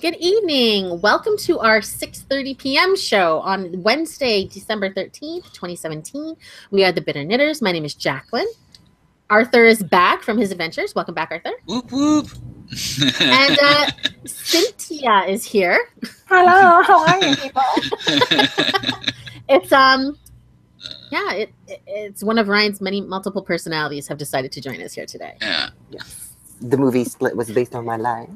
good evening. Welcome to our 6:30 p.m. show on Wednesday, December 13th, 2017. We are the Bitter Knitters. My name is Jacqueline. Arthur is back from his adventures. Welcome back, Arthur. Whoop, whoop. And Cynthia is here. Hello, how are you people? It's one of Ryan's many multiple personalities have decided to join us here today. Yeah. Yes. The movie Split was based on my life.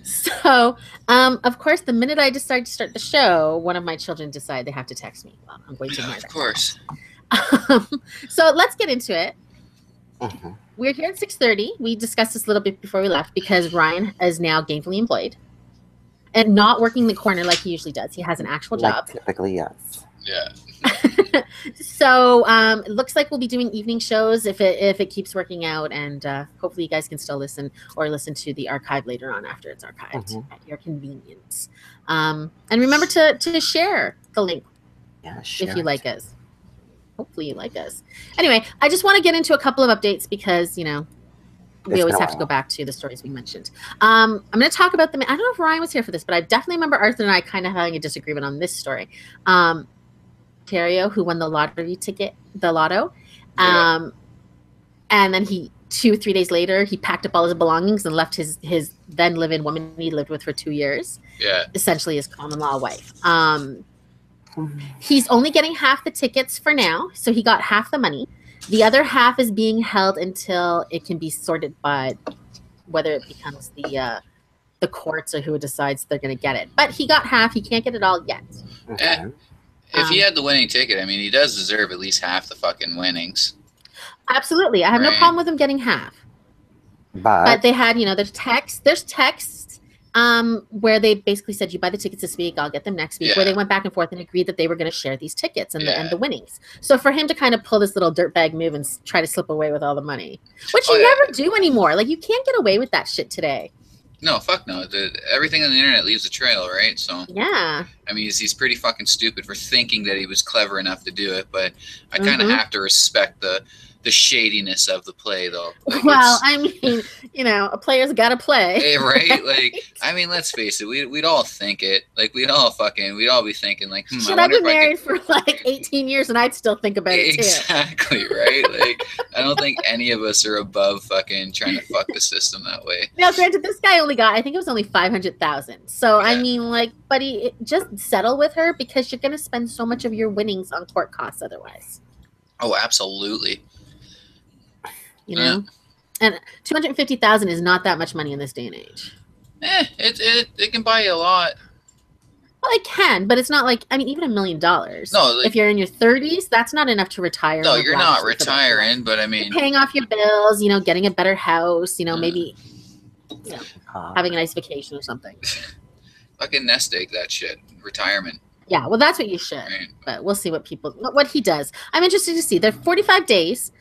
So, of course, the minute I decide to start the show, one of my children decide they have to text me. Well, I'm going to ignore that. Of course. So let's get into it. Mm-hmm. We're here at 6:30. We discussed this a little bit before we left because Ryan is now gainfully employed and not working the corner like he usually does. He has an actual job. Typically, yes. Yeah. So it looks like we'll be doing evening shows if it keeps working out, and hopefully you guys can still listen to the archive later on after it's archived at your convenience. And remember to share the link if you like us. Hopefully you like us. Anyway, I just want to get into a couple of updates because, we always have to go back to the stories we mentioned. I'm going to talk about them. I don't know if Ryan was here for this, but I definitely remember Arthur and I kind of having a disagreement on this story. Ontario, who won the lottery ticket, the lotto. And then 2-3 days later, he packed up all his belongings and left his then live-in woman he lived with for 2 years. Yeah. Essentially his common-law wife. He's only getting half the tickets for now, so he got half the money. The other half is being held until it can be sorted by whether it becomes the courts or who decides they're going to get it. But he got half. He can't get it all yet. Okay. If he had the winning ticket, I mean, he does deserve at least half the fucking winnings. Absolutely. I have no problem with him getting half. But they had, there's texts where they basically said, you buy the tickets this week, I'll get them next week, where they went back and forth and agreed that they were going to share these tickets and the winnings. So for him to kind of pull this little dirtbag move and try to slip away with all the money, which you never do anymore. Like, you can't get away with that shit today. No, fuck no. Everything on the internet leaves a trail, right? So yeah. I mean, he's pretty fucking stupid for thinking that he was clever enough to do it, but I kind of have to respect the shadiness of the play, though. Like, well, I mean, a player's got to play. Right? Like, I mean, let's face it. We'd all think it. Like, we'd all be thinking, like, should I be married for like 18 years and I'd still think about it too. Exactly, right? Like, I don't think any of us are above fucking trying to fuck the system that way. Now, granted, this guy only got, I think it was only $500,000. So, I mean, like, buddy, just settle with her because you're going to spend so much of your winnings on court costs otherwise. Oh, absolutely. And $250,000 is not that much money in this day and age. It can buy you a lot. Well, it can, but it's not like, I mean, even $1 million. No, like, if you're in your 30s, that's not enough to retire. No, you're not retiring, but I mean, you're paying off your bills, getting a better house, maybe having a nice vacation or something. Fucking nest egg that shit. Retirement. Yeah, well, that's what you should. Right. But we'll see what he does. I'm interested to see. There are 45 days.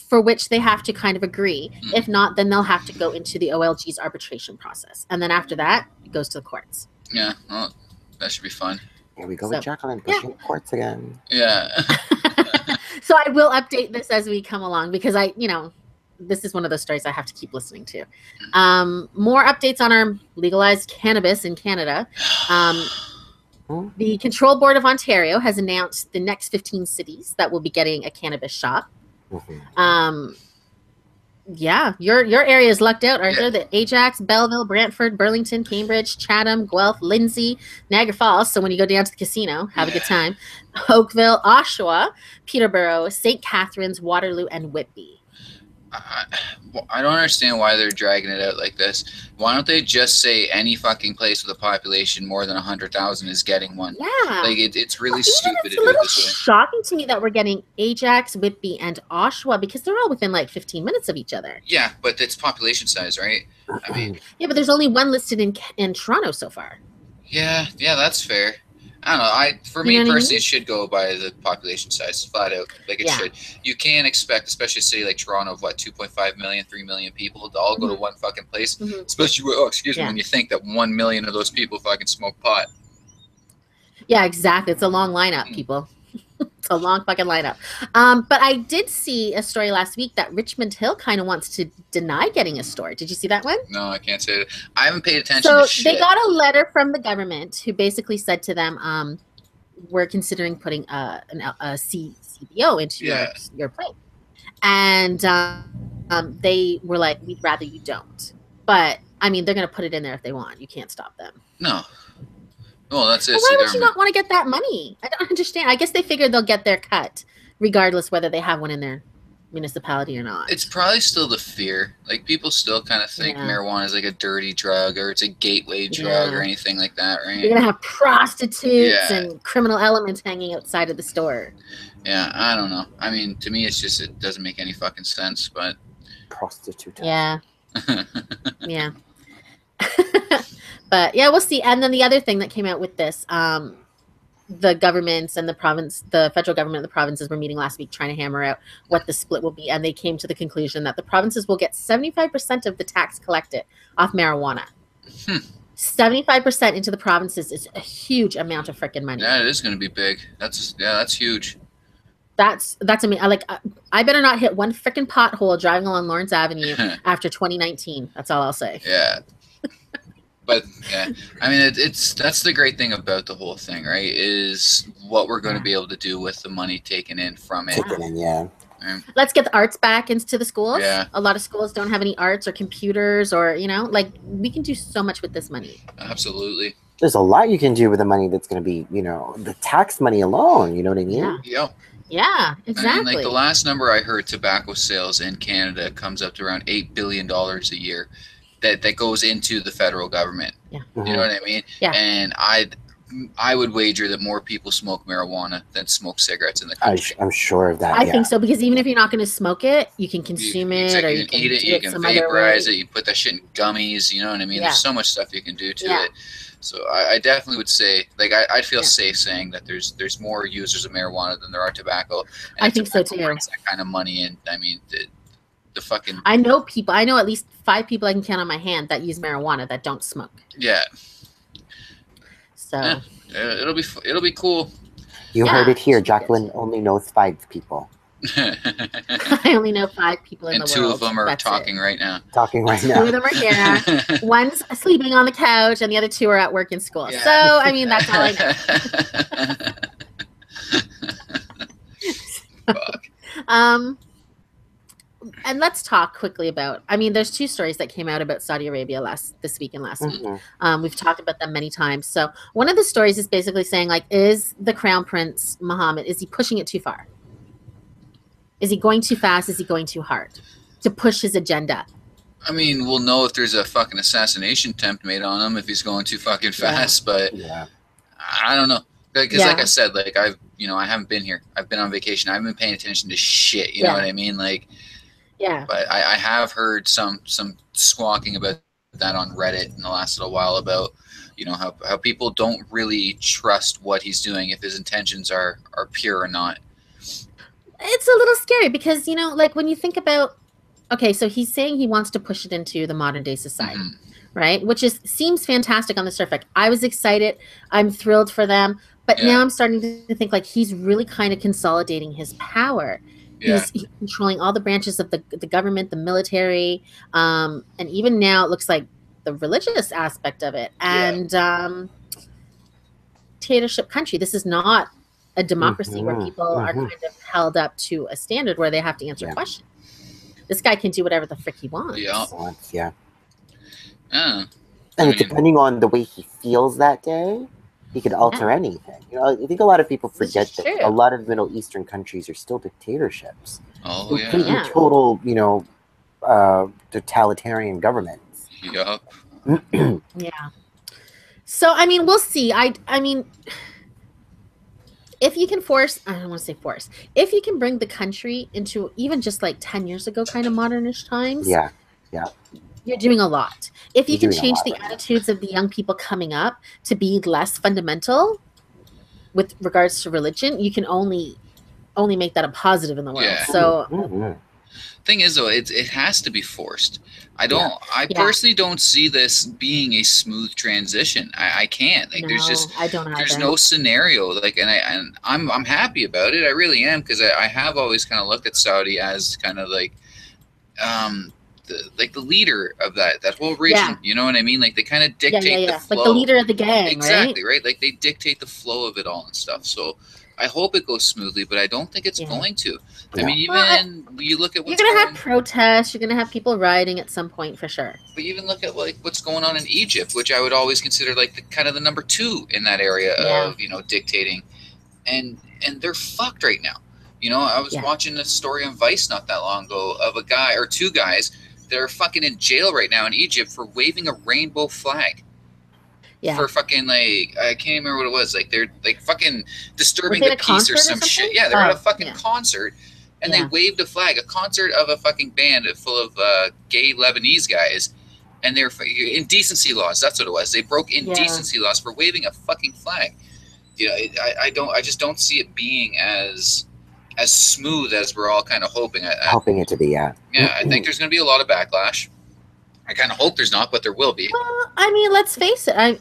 For which they have to kind of agree. If not, then they'll have to go into the OLG's arbitration process. And then after that, it goes to the courts. Yeah, well, that should be fun. Here we go with Jacqueline pushing courts again. Yeah. So I will update this as we come along because this is one of those stories I have to keep listening to. More updates on our legalized cannabis in Canada. The Control Board of Ontario has announced the next 15 cities that will be getting a cannabis shop. Your area is lucked out, Arthur. The Ajax, Belleville, Brantford, Burlington, Cambridge, Chatham, Guelph, Lindsay, Niagara Falls. So when you go down to the casino, have a good time. Oakville, Oshawa, Peterborough, St. Catharines, Waterloo, and Whitby. I don't understand why they're dragging it out like this. Why don't they just say any fucking place with a population more than 100,000 is getting one? Yeah. Like, it's really stupid to do it this way. It's a little shocking to me that we're getting Ajax, Whitby, and Oshawa because they're all within like 15 minutes of each other. Yeah, but it's population size, right? I mean. Yeah, but there's only one listed in Toronto so far. Yeah, that's fair. I don't know. For me personally, it should go by the population size, flat out. Like it should. You can't expect, especially a city like Toronto of 2.5 million, 3 million people to all go to one fucking place. Especially, when you think that 1 million of those people fucking smoke pot. Yeah, exactly. It's a long lineup, people. It's a long fucking lineup. But I did see a story last week that Richmond Hill kind of wants to deny getting a store. Did you see that one? No, I can't say it. I haven't paid attention so to shit. They got a letter from the government who basically said to them, we're considering putting a CBO into your place. And they were like, we'd rather you don't. But, I mean, they're going to put it in there if they want. You can't stop them. No. Well, that's it. Well, why would you not want to get that money? I don't understand. I guess they figured they'll get their cut, regardless whether they have one in their municipality or not. It's probably still the fear. Like, people still kind of think marijuana is like a dirty drug or it's a gateway drug or anything like that, right? You're going to have prostitutes and criminal elements hanging outside of the store. Yeah, I don't know. I mean, to me, it doesn't make any fucking sense, but... Prostitute. Yeah. Yeah. But yeah, we'll see. And then the other thing that came out with this, the governments and the federal government and the provinces were meeting last week trying to hammer out what the split will be. And they came to the conclusion that the provinces will get 75% of the tax collected off marijuana. 75% into the provinces is a huge amount of freaking money. Yeah, it is going to be big. That's huge. That's amazing. I better not hit one freaking pothole driving along Lawrence Avenue after 2019. That's all I'll say. Yeah. But yeah, I mean, that's the great thing about the whole thing, right? Is what we're going to be able to do with the money taken in from it. Let's get the arts back into the schools. Yeah. A lot of schools don't have any arts or computers or, we can do so much with this money. Absolutely. There's a lot you can do with the money that's going to be, the tax money alone. You know what I mean? Yeah. Yep. Yeah, exactly. I mean, like the last number I heard, tobacco sales in Canada comes up to around $8 billion a year. That goes into the federal government. Yeah. You know what I mean? Yeah. And I would wager that more people smoke marijuana than smoke cigarettes in the country. I'm sure of that. I think so, because even if you're not going to smoke it, you can consume it, or you can eat it, you can vaporize it, you put that shit in gummies, you know what I mean? There's so much stuff you can do to it. So I definitely would say, I'd feel safe saying that there's more users of marijuana than there are tobacco. And I think so too. That kind of money in. I mean, the fucking... I know at least 5 people I can count on my hand that use marijuana that don't smoke. Yeah. So it'll be cool. You heard it here. Jacqueline only knows 5 people. I only know 5 people in the world. And 2 of them are talking right now. 2 of them are here. One's sleeping on the couch, and the other 2 are at work in school. Yeah. So I mean, that's all I know. Fuck. And let's talk quickly about, there's 2 stories that came out about Saudi Arabia this week and last week. We've talked about them many times. So one of the stories is basically saying, is the Crown Prince Mohammed, is he pushing it too far? Is he going too fast? Is he going too hard to push his agenda? I mean, we'll know if there's a fucking assassination attempt made on him if he's going too fucking fast, but I don't know. Because like I said, I haven't been here. I've been on vacation. I haven't been paying attention to shit. You know what I mean? But I have heard some squawking about that on Reddit in the last little while about, how people don't really trust what he's doing if his intentions are pure or not. It's a little scary because, when you think about, okay, so he's saying he wants to push it into the modern day society, right? Which seems fantastic on the surface. I was excited. I'm thrilled for them. But now I'm starting to think he's really kind of consolidating his power. Yeah. He's controlling all the branches of the government, the military, and even now it looks like the religious aspect of it. And dictatorship country. This is not a democracy where people are kind of held up to a standard where they have to answer questions. This guy can do whatever the frick he wants. Yeah. And depending on the way he feels that day, he could alter anything. I think a lot of people forget that a lot of Middle Eastern countries are still dictatorships. Oh, yeah. Total, totalitarian governments. Yup. Yeah. So, we'll see. I mean, if you can I don't want to say force, if you can bring the country into even just 10 years ago kind of modernish times. Yeah. You're doing a lot. If you can change the attitudes of the young people coming up to be less fundamental with regards to religion, you can only make that a positive in the world. Yeah. So Thing is, though, it has to be forced. I personally don't see this being a smooth transition. I can't. Like, there's no scenario. Like, and I'm happy about it. I really am, because I have always kind of looked at Saudi as kind of like, the leader of that whole region. Yeah. You know what I mean? Like, they kind of dictate the flow. Like the leader of the gang, exactly, right? Like, they dictate the flow of it all and stuff. So I hope it goes smoothly, but I don't think it's going to. I mean, even you look at what's you're gonna have protests. You're gonna have people rioting at some point for sure. But even look at like what's going on in Egypt, which I would always consider like the kind of the number 2 in that area of dictating, and they're fucked right now. You know, I was watching a story on Vice not that long ago of a guy or 2 guys that are fucking in jail right now in Egypt for waving a rainbow flag. Yeah. For fucking, like, I can't remember what it was. Like, they're like fucking disturbing the peace or some shit. Yeah, they're at a fucking concert, and they waved a flag. A concert of a fucking band full of gay Lebanese guys, and they're indecency laws. That's what it was. They broke indecency laws for waving a fucking flag. You know, I just don't see it being as smooth as we're all kind of hoping. Hoping it to be, Yeah, I think there's going to be a lot of backlash. I kind of hope there's not, but there will be. Well, I mean, let's face it.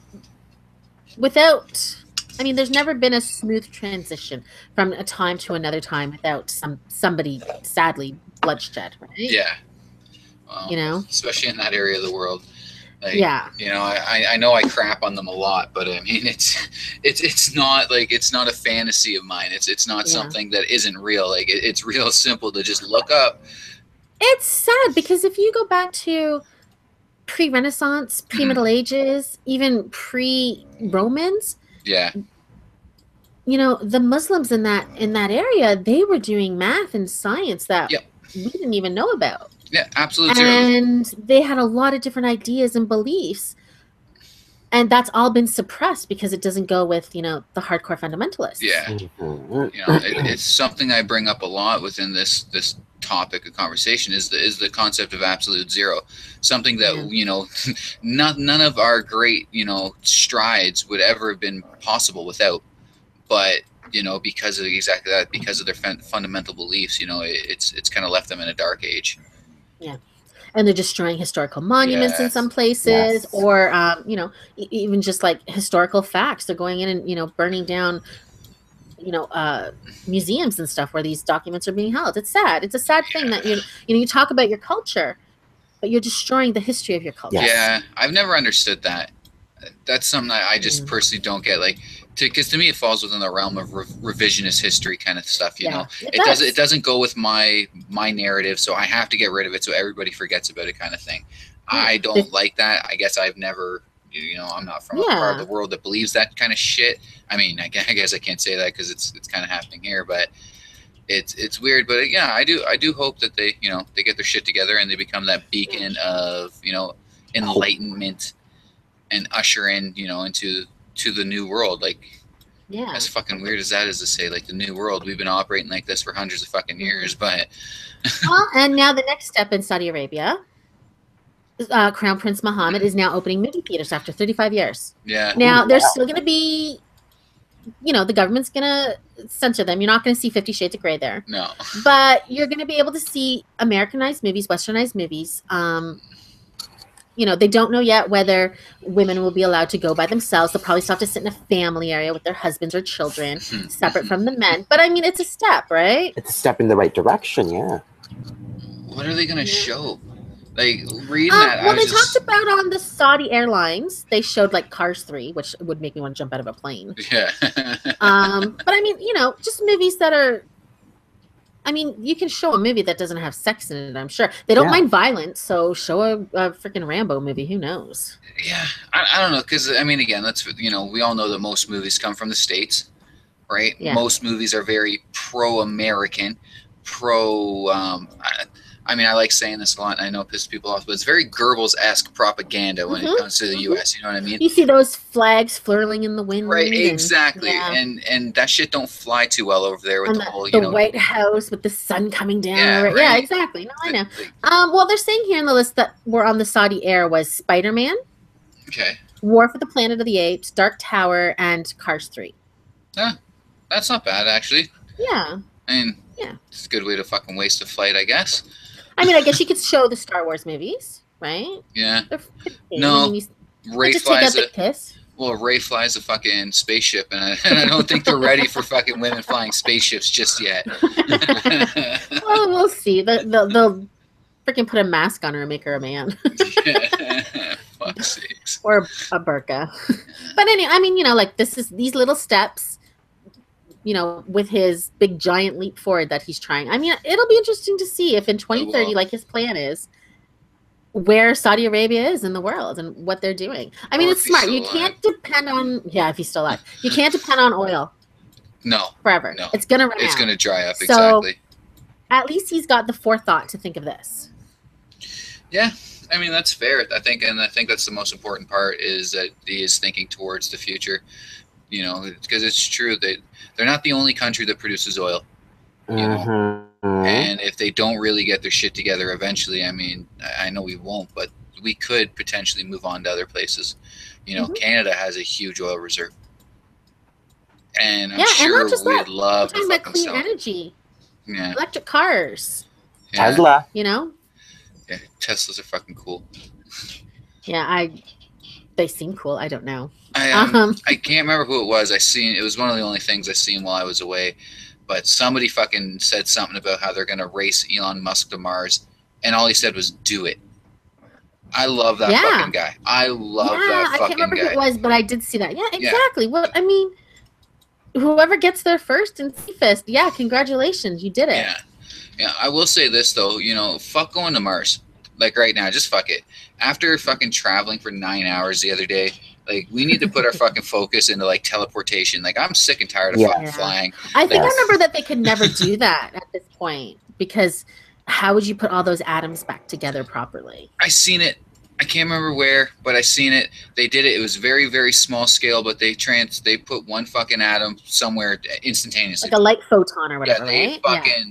There's never been a smooth transition from a time to another time without somebody sadly bloodshed, right? Yeah. Well, especially in that area of the world. Like, I know I crap on them a lot, but I mean, it's not like, it's not a fantasy of mine. It's not something that isn't real. Like, it's real simple to just look up. It's sad because if you go back to pre-Renaissance, pre-Middle Ages, even pre-Romans, the Muslims in that area, they were doing math and science that we didn't even know about. Yeah, absolutely. And they had a lot of different ideas and beliefs, and that's all been suppressed because it doesn't go with the hardcore fundamentalists. Yeah, it's something I bring up a lot within this topic of conversation is the concept of absolute zero, something that none of our great strides would ever have been possible without, but because of exactly that, because of their fundamental beliefs, it's kind of left them in a dark age. Yeah, and they're destroying historical monuments in some places, or even just like historical facts. They're going in and burning down museums and stuff where these documents are being held. It's sad. It's a sad thing that you talk about your culture, but you're destroying the history of your culture. Yeah, I've never understood that. That's something that I just personally don't get. Like, because to me it falls within the realm of revisionist history kind of stuff. It doesn't go with my narrative, so I have to get rid of it so everybody forgets about it, kind of thing. I don't like that. I guess I've never. I'm not from a part of the world that believes that kind of shit. I mean, I guess I can't say that because it's kind of happening here, but it's weird. But I do hope that they they get their shit together and they become that beacon of enlightenment and usher in into the new world. Like, as fucking weird as that is to say, like, the new world. We've been operating like this for hundreds of fucking years, but and now the next step in Saudi Arabia. Crown Prince Mohammed is now opening movie theaters after 35 years. Yeah. Now, there's still going to be, the government's going to censor them. You're not going to see 50 Shades of Grey there. No. But you're going to be able to see Americanized movies, Westernized movies. They don't know yet whether women will be allowed to go by themselves. They'll probably still have to sit in a family area with their husbands or children, separate from the men. But, I mean, it's a step, right? It's a step in the right direction, yeah. What are they going to show? Like, reading that, well, they talked about on the Saudi Airlines, they showed like Cars 3, which would make me want to jump out of a plane. Yeah. But I mean, just movies that are, you can show a movie that doesn't have sex in it, I'm sure. They don't mind violence, so show a freaking Rambo movie, who knows? Yeah, I don't know, because, again, we all know that most movies come from the States, right? Yeah. Most movies are very pro-American, I like saying this a lot, and I know it pisses people off, but it's very Goebbels-esque propaganda when it comes to the U.S., you know what I mean? You see those flags flurling in the wind. Right, exactly. And that shit don't fly too well over there with the whole, the White House with the sun coming down. Yeah, right. Yeah, exactly. No, I know. Well, they're saying here in the list that were on the Saudi air was Spider-Man, War for the Planet of the Apes, Dark Tower, and Cars 3. Yeah, that's not bad, actually. Yeah. It's a good way to fucking waste a flight, I guess. I mean, I guess you could show the Star Wars movies, right? Yeah. No. I mean, Rey flies Rey flies a fucking spaceship, and I don't think they're ready for fucking women flying spaceships just yet. Well, we'll see. They'll freaking put a mask on her and make her a man. Fuck sakes. Or a burqa. But anyway, I mean, like these little steps, with his big giant leap forward that he's trying. I mean, it'll be interesting to see if in 2030, like his plan is, where Saudi Arabia is in the world and what they're doing. I mean, it's smart. You can't depend on, if he's still alive. You can't depend on oil. No. Forever. No. It's going to run out. It's going to dry up, exactly. So, at least he's got the forethought to think of this. Yeah. I mean, that's fair. I think that's the most important part, is that he is thinking towards the future, because it's true that they're not the only country that produces oil. And if they don't really get their shit together eventually, I mean, I know we won't, but we could potentially move on to other places. Canada has a huge oil reserve. And I'm sure we'd love to fucking clean sell energy. Yeah. Electric cars. Yeah. Tesla. Yeah, Teslas are fucking cool. Yeah, they seem cool. I don't know. I can't remember who it was. It was one of the only things I seen while I was away. But somebody fucking said something about how they're going to race Elon Musk to Mars. And all he said was, do it. I love that fucking guy. I love that fucking guy. I can't remember who it was, but I did see that. Yeah, exactly. Yeah. Well, I mean, whoever gets there first and safest, congratulations. You did it. Yeah, I will say this, though. Fuck going to Mars. Like, right now, just fuck it. After fucking traveling for 9 hours the other day, like, we need to put our fucking focus into, like, teleportation. Like, I'm sick and tired of fucking flying. I think I remember that they could never do that at this point, because how would you put all those atoms back together properly? I seen it. I can't remember where, but I seen it. They did it. It was very, very small scale, but they put one fucking atom somewhere instantaneously. Like a light photon or whatever, right?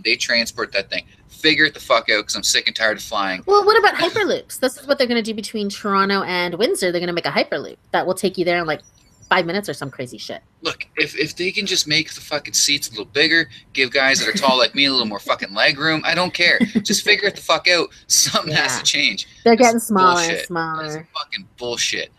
They transport that thing. Figure it the fuck out, because I'm sick and tired of flying. Well, what about hyperloops? This is what they're going to do between Toronto and Windsor. They're going to make a hyperloop that will take you there in like 5 minutes or some crazy shit. Look, if they can just make the fucking seats a little bigger, give guys that are tall like me a little more fucking leg room, I don't care. Just figure it the fuck out. Something has to change. They're getting smaller and smaller. That's fucking bullshit.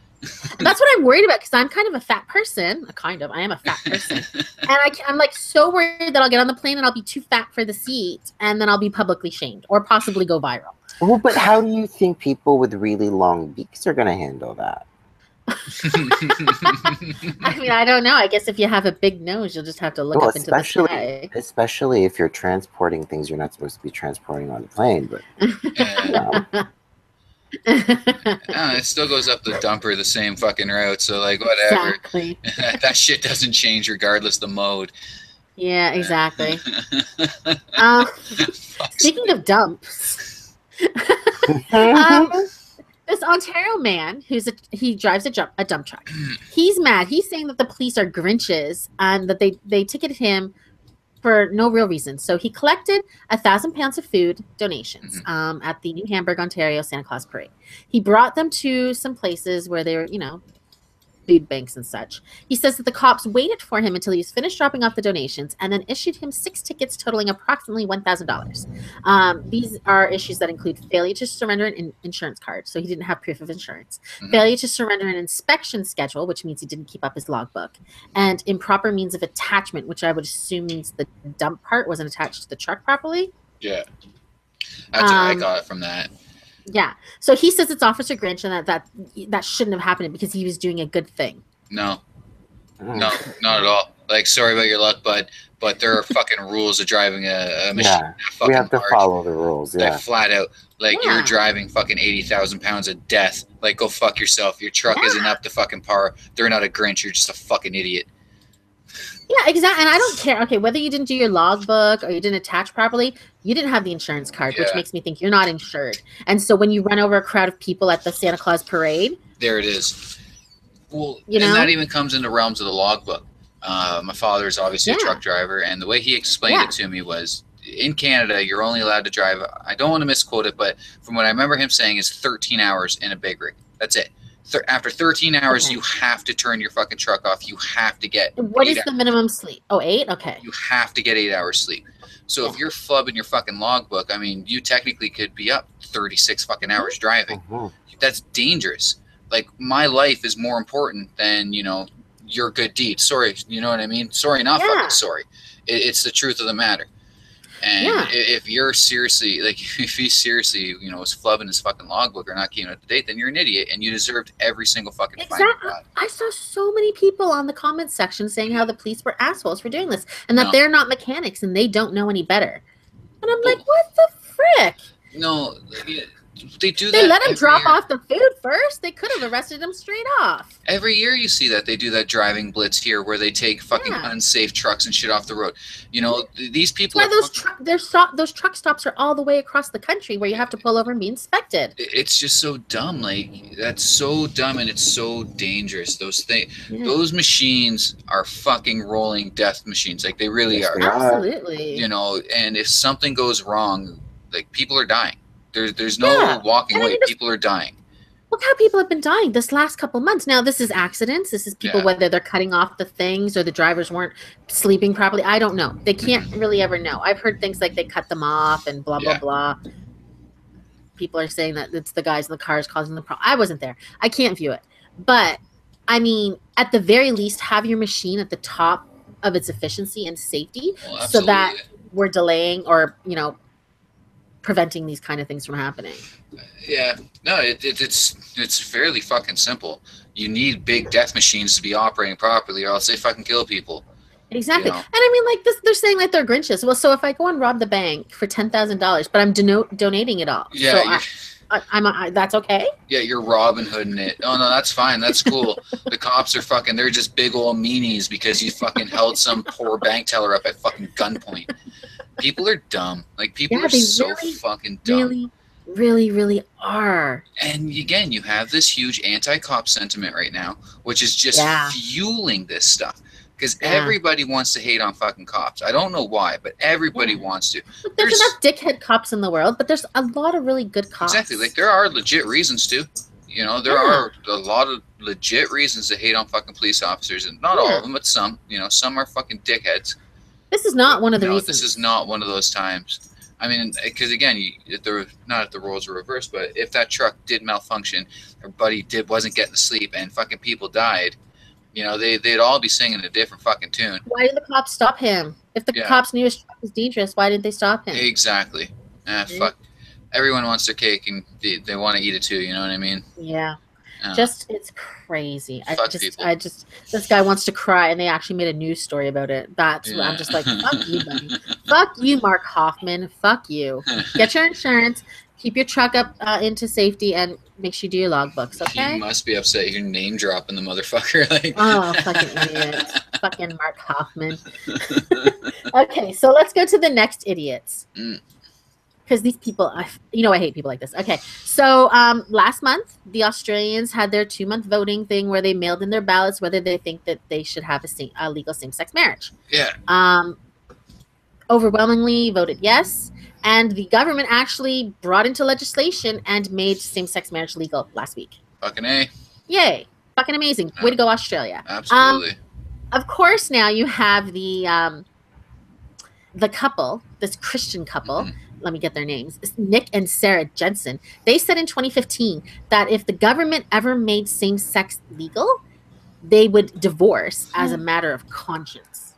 That's what I'm worried about, because I'm kind of a fat person. I am a fat person. And I'm like so worried that I'll get on the plane and I'll be too fat for the seat, and then I'll be publicly shamed or possibly go viral. Well, but how do you think people with really long beaks are going to handle that? I mean, I don't know. I guess if you have a big nose, you'll just have to look up into the sky. Especially if you're transporting things you're not supposed to be transporting on a plane. But it still goes up the dumper the same fucking route, so like whatever. Exactly. That shit doesn't change regardless the mode. Yeah, exactly. Speaking of dumps, this Ontario man he drives a dump truck. He's mad. He's saying that the police are Grinches and that they ticketed him for no real reason. So he collected 1,000 pounds of food donations at the New Hamburg, Ontario Santa Claus Parade. He brought them to some places where they were, food banks and such. He says that the cops waited for him until he was finished dropping off the donations and then issued him 6 tickets totaling approximately $1,000. These are issues that include failure to surrender an insurance card, so he didn't have proof of insurance, failure to surrender an inspection schedule, which means he didn't keep up his logbook, and improper means of attachment, which I would assume means the dump part wasn't attached to the truck properly. Yeah. That's what I got it from that. Yeah. So he says it's Officer Grinch and that shouldn't have happened because he was doing a good thing. No, not at all. Like, sorry about your luck, bud, but there are fucking rules of driving a machine. Yeah, we have to follow the rules. Yeah. Like, flat out. Like, you're driving fucking 80,000 pounds of death. Like, go fuck yourself. Your truck isn't up to fucking par. They're not a Grinch. You're just a fucking idiot. Yeah, exactly. And I don't care. Okay, whether you didn't do your logbook or you didn't attach properly, you didn't have the insurance card, which makes me think you're not insured. And so when you run over a crowd of people at the Santa Claus Parade, there it is. Well, and that even comes into realms of the logbook. My father's obviously a truck driver, and the way he explained it to me was, in Canada, you're only allowed to drive, I don't want to misquote it, but from what I remember him saying is 13 hours in a big rig. That's it. After 13 hours, you have to turn your fucking truck off. You have to get... What is the minimum sleep? Oh, 8? Okay. You have to get 8 hours sleep. So if you're flubbing your fucking logbook, I mean, you technically could be up 36 fucking hours driving. That's dangerous. Like, my life is more important than, you know, your good deed. Sorry, you know what I mean? Sorry, not fucking sorry. It's the truth of the matter. And if you're seriously, like, if he seriously, you know, was flubbing his fucking logbook or not keeping up to date, then you're an idiot and you deserved every single fucking fine you got. I saw so many people on the comments section saying how the police were assholes for doing this and that they're not mechanics and they don't know any better. And I'm like, what the frick? No, they do that. They let him drop off the food first. They could have arrested him straight off. Every year you see that. They do that driving blitz here where they take fucking unsafe trucks and shit off the road. You know, these people. That's why those truck stops are all the way across the country where you have to pull over and be inspected. It's just so dumb. Like, that's so dumb and it's so dangerous. Those things, those machines are fucking rolling death machines. Like, they really are. Absolutely. You know, and if something goes wrong, like, people are dying. There's no walking away. People are dying. Look how people have been dying this last couple months. Now, this is accidents. This is people, whether they're cutting off the things or the drivers weren't sleeping properly. I don't know. They can't really ever know. I've heard things like they cut them off and blah, blah, blah. People are saying that it's the guys in the cars causing the problem. I wasn't there. I can't view it. But, I mean, at the very least, have your machine at the top of its efficiency and safety so that we're delaying or, you know, preventing these kind of things from happening. Yeah, no, it's fairly fucking simple. You need big death machines to be operating properly, or else they fucking kill people. Exactly, you know? And I mean, like this, they're saying like they're Grinches. Well, so if I go and rob the bank for $10,000, but I'm donating it all, that's okay. Yeah, you're Robin Hooding it. Oh no, that's fine. That's cool. The cops are fucking. They're just big old meanies because you fucking held some poor bank teller up at fucking gunpoint. People are dumb. Like, people are so fucking dumb. Really are. And again, you have this huge anti-cop sentiment right now, which is just fueling this stuff. Because everybody wants to hate on fucking cops. I don't know why, but everybody wants to. Look, there's enough dickhead cops in the world, but there's a lot of really good cops. Exactly. Like, there are legit reasons to. You know, there are a lot of legit reasons to hate on fucking police officers. And not all of them, but some. You know, some are fucking dickheads. This is not one of the reasons. This is not one of those times. I mean, because again, if the roles were reversed, but if that truck did malfunction, or buddy wasn't getting to sleep, and fucking people died, you know, they'd all be singing a different fucking tune. Why did the cops stop him? If the cops knew his truck was dangerous, why didn't they stop him? Exactly. Fuck. Everyone wants their cake, and they want to eat it too. You know what I mean? Yeah. It's crazy. This guy wants to cry, and they actually made a news story about it. I'm just like, fuck you, buddy. Fuck you, Mark Hoffman. Fuck you. Get your insurance, keep your truck up into safety, and make sure you do your logbooks, okay? You must be upset you're name dropping the motherfucker. Like, oh, fucking idiot. Fucking Mark Hoffman. Okay, so let's go to the next idiots. Because these people, I hate people like this. Okay, so last month, the Australians had their 2-month voting thing where they mailed in their ballots whether they think that they should have a legal same-sex marriage. Yeah. Overwhelmingly voted yes, and the government actually brought into legislation and made same-sex marriage legal last week. Fucking A. Yay. Fucking amazing. Way to go, Australia. Absolutely. Of course, now you have the couple, this Christian couple, let me get their names, it's Nick and Sarah Jensen. They said in 2015 that if the government ever made same-sex legal, they would divorce as a matter of conscience.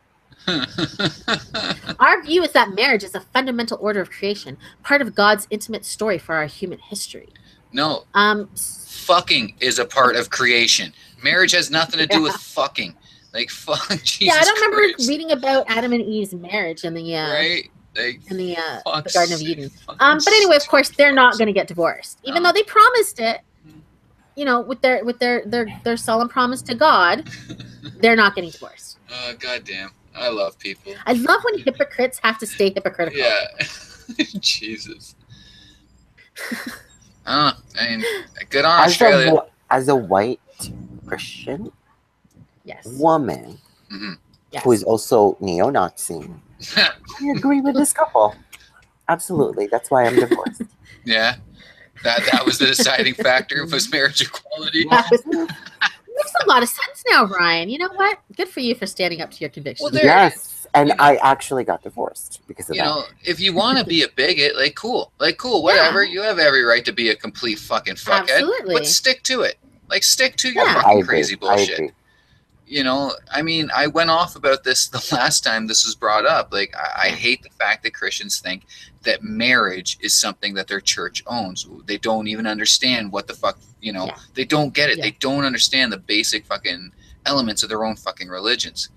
Our view is that marriage is a fundamental order of creation, part of God's intimate story for our human history. No. Fucking is a part of creation. Marriage has nothing to do with fucking. Like, fuck, Jesus I don't remember Christ. Reading about Adam and Eve's marriage in the right? In the Garden of Eden. But anyway, of course, they're not going to get divorced, even though they promised it. You know, with their solemn promise to God, they're not getting divorced. Goddamn, I love people. I love when hypocrites have to stay hypocritical. Yeah, Jesus. I mean, good on Australia. As a white Christian woman who is also neo-Nazi. I agree with this couple. Absolutely. That's why I'm divorced. Yeah. That was the deciding factor, was marriage equality. Makes a lot of sense now, Ryan. You know what? Good for you for standing up to your convictions. Well, yes. And I actually got divorced because of that. If you want to be a bigot, like cool, whatever. You have every right to be a complete fucking fuckhead. Absolutely. But stick to it. Like, stick to your fucking crazy bullshit. I mean, I went off about this the last time this was brought up. Like, I hate the fact that Christians think that marriage is something that their church owns. They don't even understand what the fuck, they don't get it. They don't understand the basic fucking elements of their own fucking religions.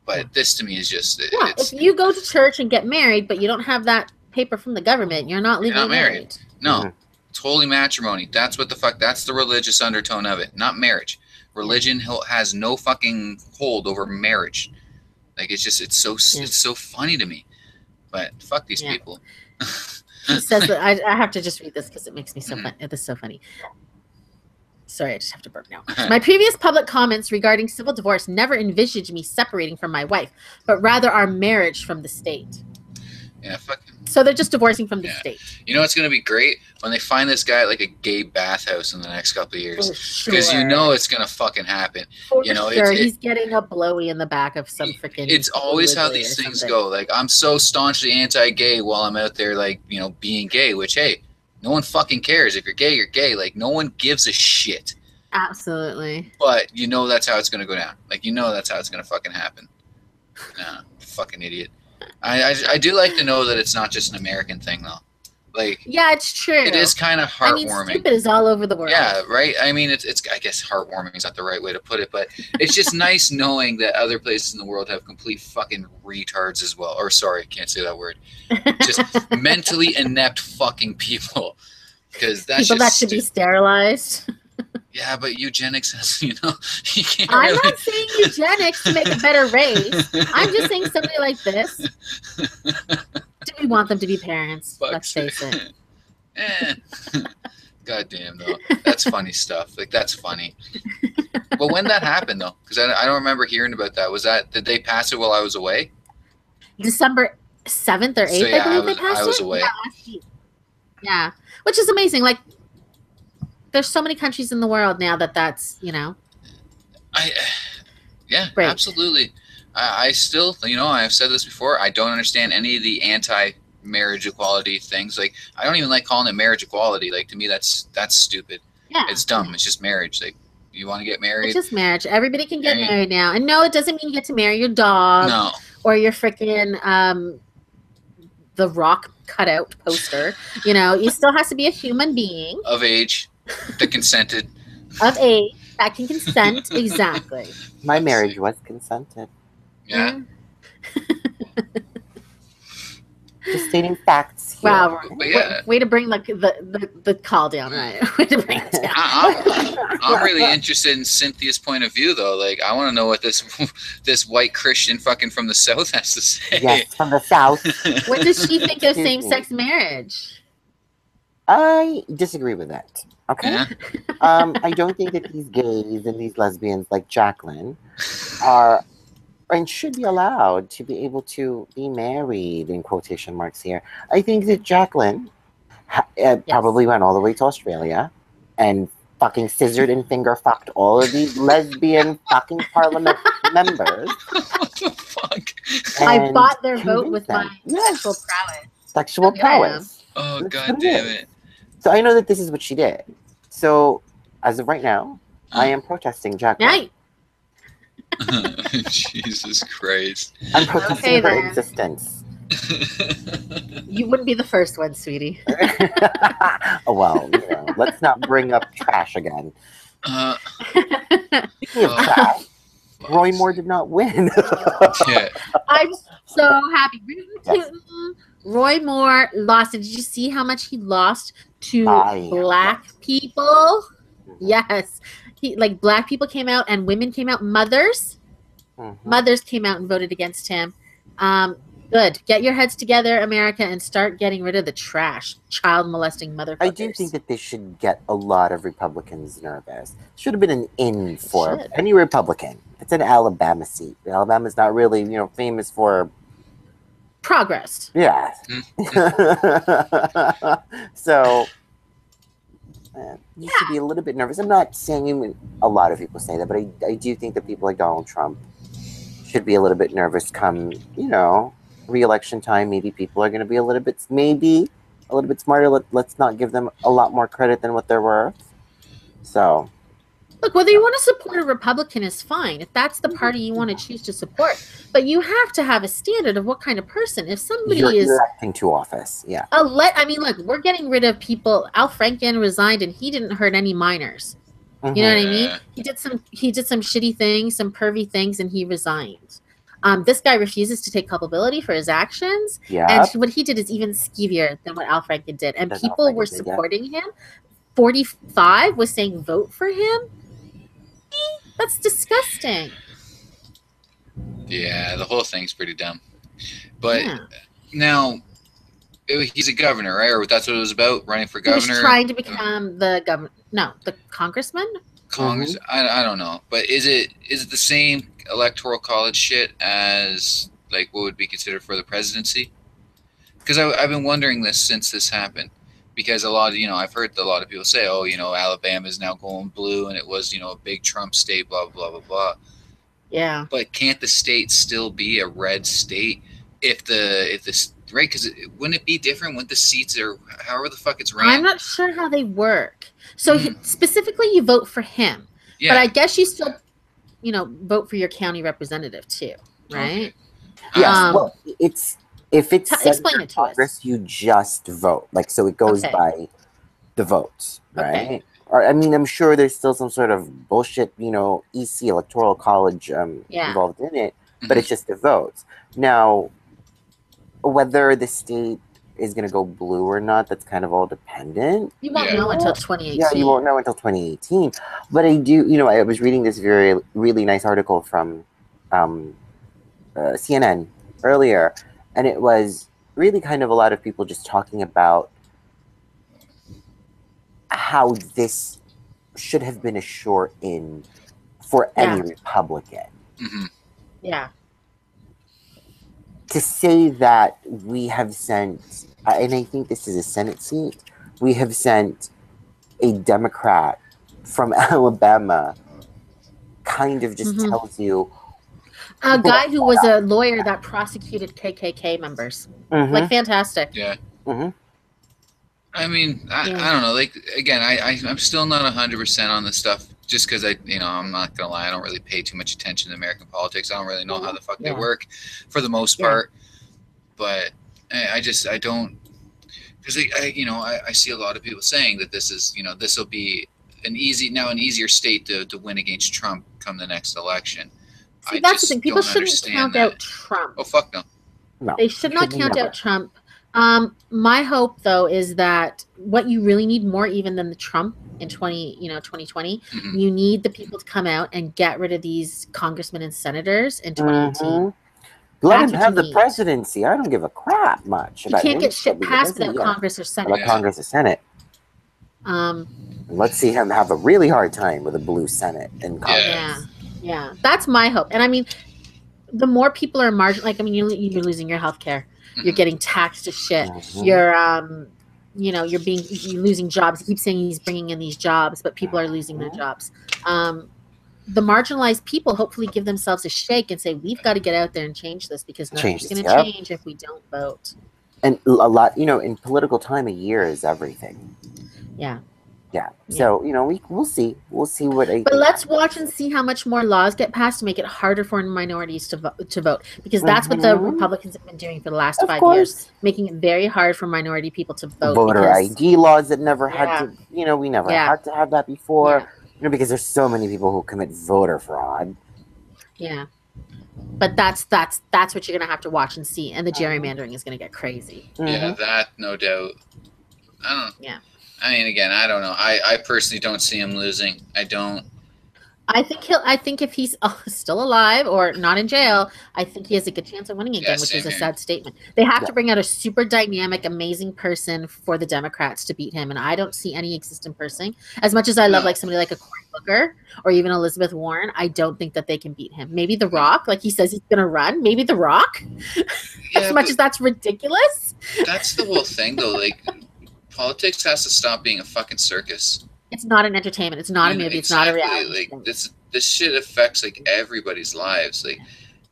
But this to me is just if you go to church and get married, but you don't have that paper from the government, you're not legally married. No, it's holy matrimony. That's what the fuck. That's the religious undertone of it, not marriage. Religion has no fucking hold over marriage. Like, it's so funny to me. But fuck these people. He says that I have to just read this because it makes me so fun. It's so funny. Sorry, I just have to burp now. My previous public comments regarding civil divorce never envisaged me separating from my wife, but rather our marriage from the state. Yeah, fucking. So they're just divorcing from the state. You know what's going to be great? When they find this guy at like a gay bathhouse in the next couple of years. Because it's going to fucking happen. He's getting a blowy in the back of some freaking... It's always how these things go. Like, I'm so staunchly anti-gay while I'm out there, like, being gay, which, hey, no one fucking cares. If you're gay, you're gay. Like, no one gives a shit. Absolutely. But that's how it's going to go down. Like, that's how it's going to fucking happen. Nah, fucking idiot. I do like to know that it's not just an American thing, though. Like, yeah, it's true. It is kind of heartwarming. I mean, stupid is all over the world. Yeah, right. I mean, it's I guess heartwarming is not the right way to put it, but it's just nice knowing that other places in the world have complete fucking retards as well. Or sorry, can't say that word. Just mentally inept fucking people. Because that's people that should be sterilized. Yeah, but eugenics has, you can't I'm not saying eugenics to make a better race. I'm just saying somebody like this. Do we want them to be parents? Let's face it. God damn, though. That's funny stuff. Like, that's funny. But when that happened, though, because I don't remember hearing about that. Did they pass it while I was away? December 7th or 8th, I believe they passed it. I was away. Yeah, which is amazing. Like, there's so many countries in the world now that's, Great. Absolutely. I still, I've said this before, I don't understand any of the anti-marriage equality things. Like, I don't even like calling it marriage equality. Like, to me, that's stupid. Yeah. It's dumb. It's just marriage. Like, you want to get married? It's just marriage. Everybody can get married now. And no, it doesn't mean you get to marry your dog. No. Or your freaking, The Rock cutout poster. You still has to be a human being. Of age. That consented. Of age. That can consent. Exactly. My marriage was consented. Yeah. Just stating facts here. Wow. Way to bring the call down, right? Way to bring it down. I'm really interested in Cynthia's point of view, though. Like, I want to know what this white Christian fucking from the South has to say. Yes, from the South. What does she think of same-sex marriage? I disagree with that. Okay. Yeah. I don't think that these gays and these lesbians like Jacqueline are and should be allowed to be able to be married, in quotation marks here. I think that Jacqueline probably went all the way to Australia and fucking scissored and finger fucked all of these lesbian fucking parliament members. What the fuck? I bought their vote with my sexual prowess. Sexual prowess. Oh, God damn it. So I know that this is what she did. So, as of right now, I am protesting Jacqueline. Jesus Christ. I'm protesting her existence. You wouldn't be the first one, sweetie. Oh, well, let's not bring up trash again. Speaking of trash, Roy Moore did not win. Yeah. I'm so happy. Roy Moore lost. And did you see how much he lost to black people? Yes. Black people came out and women came out. Mothers came out and voted against him. Good. Get your heads together, America, and start getting rid of the trash. Child molesting motherfuckers. I do think that this should get a lot of Republicans nervous. Should have been an in for any Republican. It's an Alabama seat. Alabama's not really, famous for progress. Yeah. So you should be a little bit nervous. I'm not saying a lot of people say that, but I do think that people like Donald Trump should be a little bit nervous come, re-election time. Maybe people are going to be a little bit smarter. Let's not give them a lot more credit than what they're worth. So, look, whether you want to support a Republican is fine if that's the party you want to choose to support, but you have to have a standard of what kind of person. If somebody is electing to office, yeah. Look, we're getting rid of people. Al Franken resigned, and he didn't hurt any minors. You know what I mean? He did some shitty things, some pervy things, and he resigned. This guy refuses to take culpability for his actions. Yeah. And what he did is even skeevier than what Al Franken did. And people were supporting him. 45 was saying vote for him. That's disgusting. Yeah, the whole thing's pretty dumb. But now, he's a governor, right? Or that's what it was about, running for governor? He was trying to become the governor. No, the congressman? Congress? I don't know. But is it the same electoral college shit as like what would be considered for the presidency? Because I've been wondering this since this happened. Because a lot of, I've heard a lot of people say, oh, Alabama is now going blue and it was, a big Trump state, blah, blah, blah, blah. Yeah. But can't the state still be a red state if the right? Because wouldn't it be different when the seats are however the fuck it's ran? I'm not sure how they work. So specifically, you vote for him, but I guess you still, vote for your county representative too, right? Okay. Yes. Well, if it's explain it to Congress, you just vote. Like, so it goes by the votes, right? Okay. Or I'm sure there's still some sort of bullshit, EC electoral college involved in it, but it's just the votes. Now, whether the state is going to go blue or not, that's kind of all dependent. You won't know until 2018. Yeah, you won't know until 2018. But I do, I was reading this really nice article from CNN earlier, and it was really kind of a lot of people just talking about how this should have been a short-in for any Republican. Yeah. To say that we have sent, and I think this is a Senate seat, we have sent a Democrat from Alabama kind of just tells you. A guy who was a lawyer that prosecuted KKK members. Like, fantastic. Yeah. I mean, I don't know. Like, again, I'm still not 100% on this stuff just because I'm not going to lie. I don't really pay too much attention to American politics. I don't really know how the fuck they work for the most part. But I don't, because I see a lot of people saying that this is, this will be an easier state to win against Trump come the next election. See, that's the thing. People shouldn't count out Trump. Oh, fuck no. No. They should not count out Trump. My hope, though, is that what you really need more even than the Trump in 2020, you need the people to come out and get rid of these congressmen and senators in 2018. Let him have the presidency. I don't give a crap much. You can't get shit passed without Congress or Senate. Without Congress or Senate. Let's see him have a really hard time with a blue Senate and Congress. Yeah, that's my hope. And I mean, the more people are you're losing your health care. You're getting taxed to shit. You're you're losing jobs. He keeps saying he's bringing in these jobs, but people are losing their jobs. The marginalized people hopefully give themselves a shake and say, we've got to get out there and change this because nothing's going to change if we don't vote. And a lot, in political time, a year is everything. Yeah. So, we'll see. We'll see what. But let's watch and see how much more laws get passed to make it harder for minorities to vote, because that's what the Republicans have been doing for the last 5 years, making it very hard for minority people to vote. Voter ID laws that never had to. We never had to have that before. Because there's so many people who commit voter fraud. Yeah. But that's what you're gonna have to watch and see, and the gerrymandering is gonna get crazy. Yeah, that no doubt. I don't know. Yeah. I mean, again, I don't know. I personally don't see him losing. I don't. I think if he's still alive or not in jail, I think he has a good chance of winning again, which is a sad statement. They have to bring out a super dynamic, amazing person for the Democrats to beat him, and I don't see any existing person. As much as I love somebody like a Cory Booker or even Elizabeth Warren, I don't think that they can beat him. Maybe The Rock, like he says he's going to run. Maybe The Rock. As much as that's ridiculous. That's the whole thing, though. Like, politics has to stop being a fucking circus. It's not an entertainment. It's not a movie. It's not a reality. Like this shit affects like everybody's lives. Like,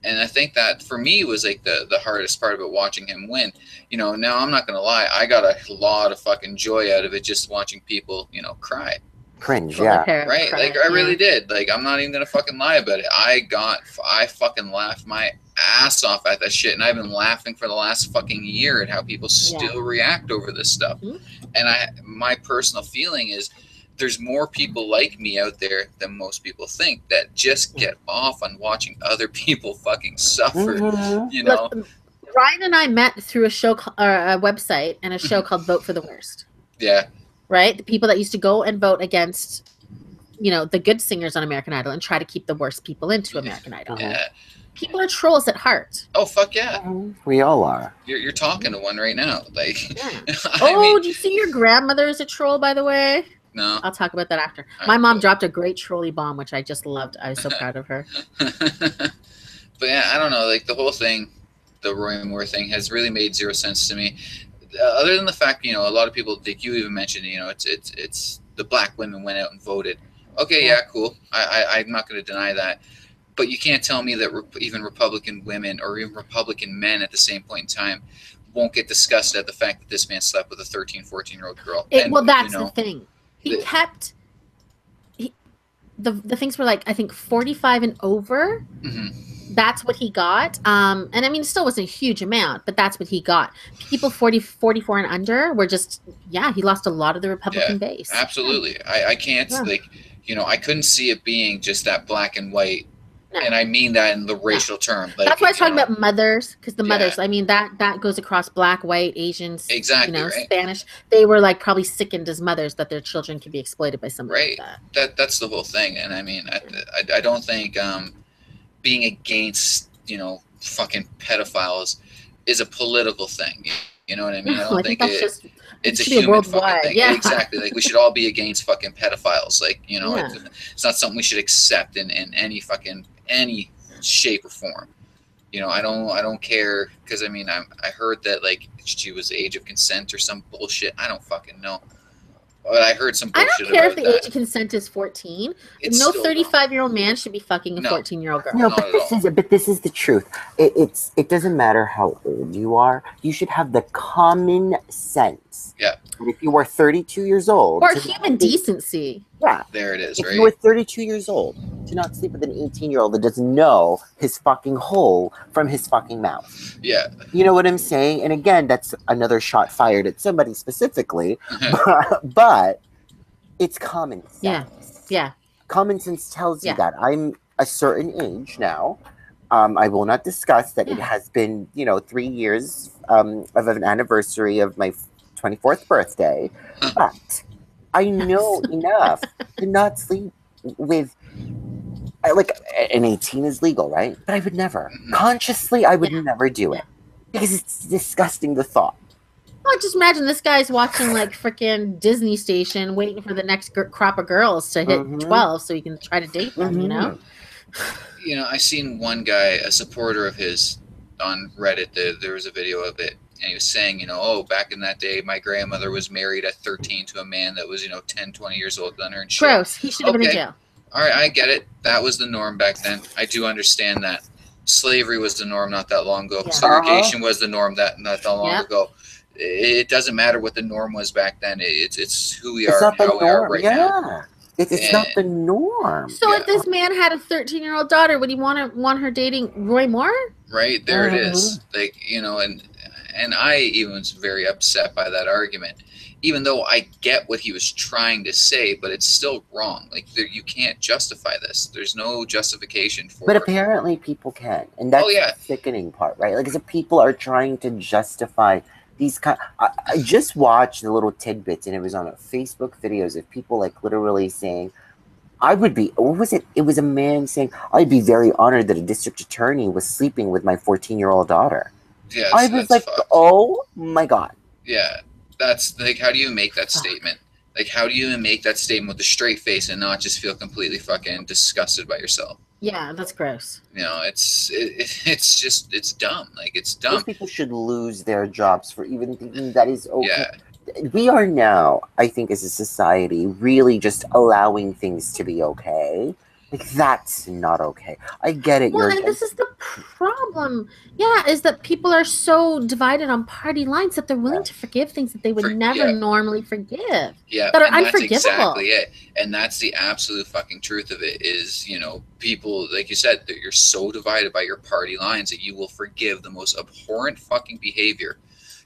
And I think that for me was like the hardest part about watching him win. You know, now I'm not gonna lie, I got a lot of fucking joy out of it just watching people, you know, cry. Cringe, yeah. Right? Like I really did. Like I'm not even gonna fucking lie about it. I fucking laughed my ass off at that shit, and I've been laughing for the last fucking year at how people still react over this stuff. And my personal feeling is there's more people like me out there than most people think that just get off on watching other people fucking suffer. You know, look, Ryan and I met through a show, a website, and a show called Vote for the Worst. Yeah. Right? The people that used to go and vote against, you know, the good singers on American Idol and try to keep the worst people into American Idol. Yeah. People are trolls at heart. Oh, fuck yeah. We all are. You're talking to one right now. Like, do you see your grandmother is a troll, by the way? No. I'll talk about that after. My mom dropped a great trolley bomb, which I just loved. I was so proud of her. But yeah, I don't know. Like the whole thing, the Roy Moore thing has really made zero sense to me. Other than the fact, you know, a lot of people, like you even mentioned, you know, it's the black women went out and voted. Okay, yeah, cool. I'm not going to deny that. But you can't tell me that even Republican women or even Republican men at the same point in time won't get disgusted at the fact that this man slept with a 13, 14-year-old girl. Well, that's the thing. He kept the things were like, I think 45 and over. That's what he got. And I mean, it still wasn't a huge amount, but that's what he got. People 40, 44 and under were just, he lost a lot of the Republican base. Absolutely. I can't, like, you know, I couldn't see it being just that black and white. No. And I mean that in the racial term. Like, that's why I was talking about mothers, because the mothers, I mean, that goes across black, white, Asians, exactly, you know, Spanish. They were like probably sickened as mothers that their children could be exploited by somebody like that. That's the whole thing. And I mean, I don't think being against, you know, fucking pedophiles is a political thing. You know what I mean? I don't think it's a human fucking thing. Yeah, exactly. Like we should all be against fucking pedophiles. Like, you know, it's not something we should accept in any shape or form. You know, I don't care, because I mean, I heard that like she was age of consent or some bullshit. I don't fucking know. But I heard some bullshit. I don't care if the age of consent is 14. No 35-year-old man should be fucking a 14-year-old girl. No, but this is the truth. It doesn't matter how old you are. You should have the common sense. Yeah. And if you are 32 years old, or human decency. Yeah. There it is. If you are 32 years old, to not sleep with an 18-year-old that doesn't know his fucking hole from his fucking mouth. Yeah. You know what I'm saying? And again, that's another shot fired at somebody specifically, but it's common sense. Yeah. Common sense tells you that. I'm a certain age now. I will not discuss that it has been, 3 years of an anniversary of my 24th birthday, but I know enough to not sleep with, like, an 18 is legal, right? But I would never. Consciously, I would never do it. Because it's disgusting, the thought. Well, just imagine this guy's watching, like, freaking Disney Station, waiting for the next crop of girls to hit 12 so he can try to date them, you know? You know, I seen one guy, a supporter of his on Reddit, there was a video of it, and he was saying, back in that day, my grandmother was married at 13 to a man that was, 10, 20 years older than her and shit. Gross. He should have been in jail. All right, I get it. That was the norm back then. I do understand that. Slavery was the norm not that long ago. Yeah. Segregation was the norm not that long ago. It doesn't matter what the norm was back then. It's who we are and how we are right now. It's not the norm. So if this man had a 13-year-old daughter, would he want her dating Roy Moore? Right, there it is. Like, and I even was very upset by that argument. Even though I get what he was trying to say, but it's still wrong. Like, you can't justify this. There's no justification for it. But apparently people can. And that's the sickening part, right? Like, people are trying to justify these kind. I just watched the little tidbits, and it was on Facebook videos of people, like, literally saying, I would be, what was it? It was a man saying, I'd be very honored that a district attorney was sleeping with my 14-year-old daughter. Yes, I was like, oh my God. Yeah. That's like, how do you make that statement? Like, how do you make that statement with a straight face and not just feel completely fucking disgusted by yourself? Yeah, that's gross. It's dumb. Like, it's dumb. Those people should lose their jobs for even thinking that is okay. Yeah. We are now, I think, as a society, really just allowing things to be okay. Like, that's not okay. I get it. Well, and this is the problem. Yeah, is that people are so divided on party lines that they're willing to forgive things that they would never normally forgive. Yeah, that are and unforgivable. That's exactly it. And that's the absolute fucking truth of it is, you know, people, like you said, that you're so divided by your party lines that you will forgive the most abhorrent fucking behavior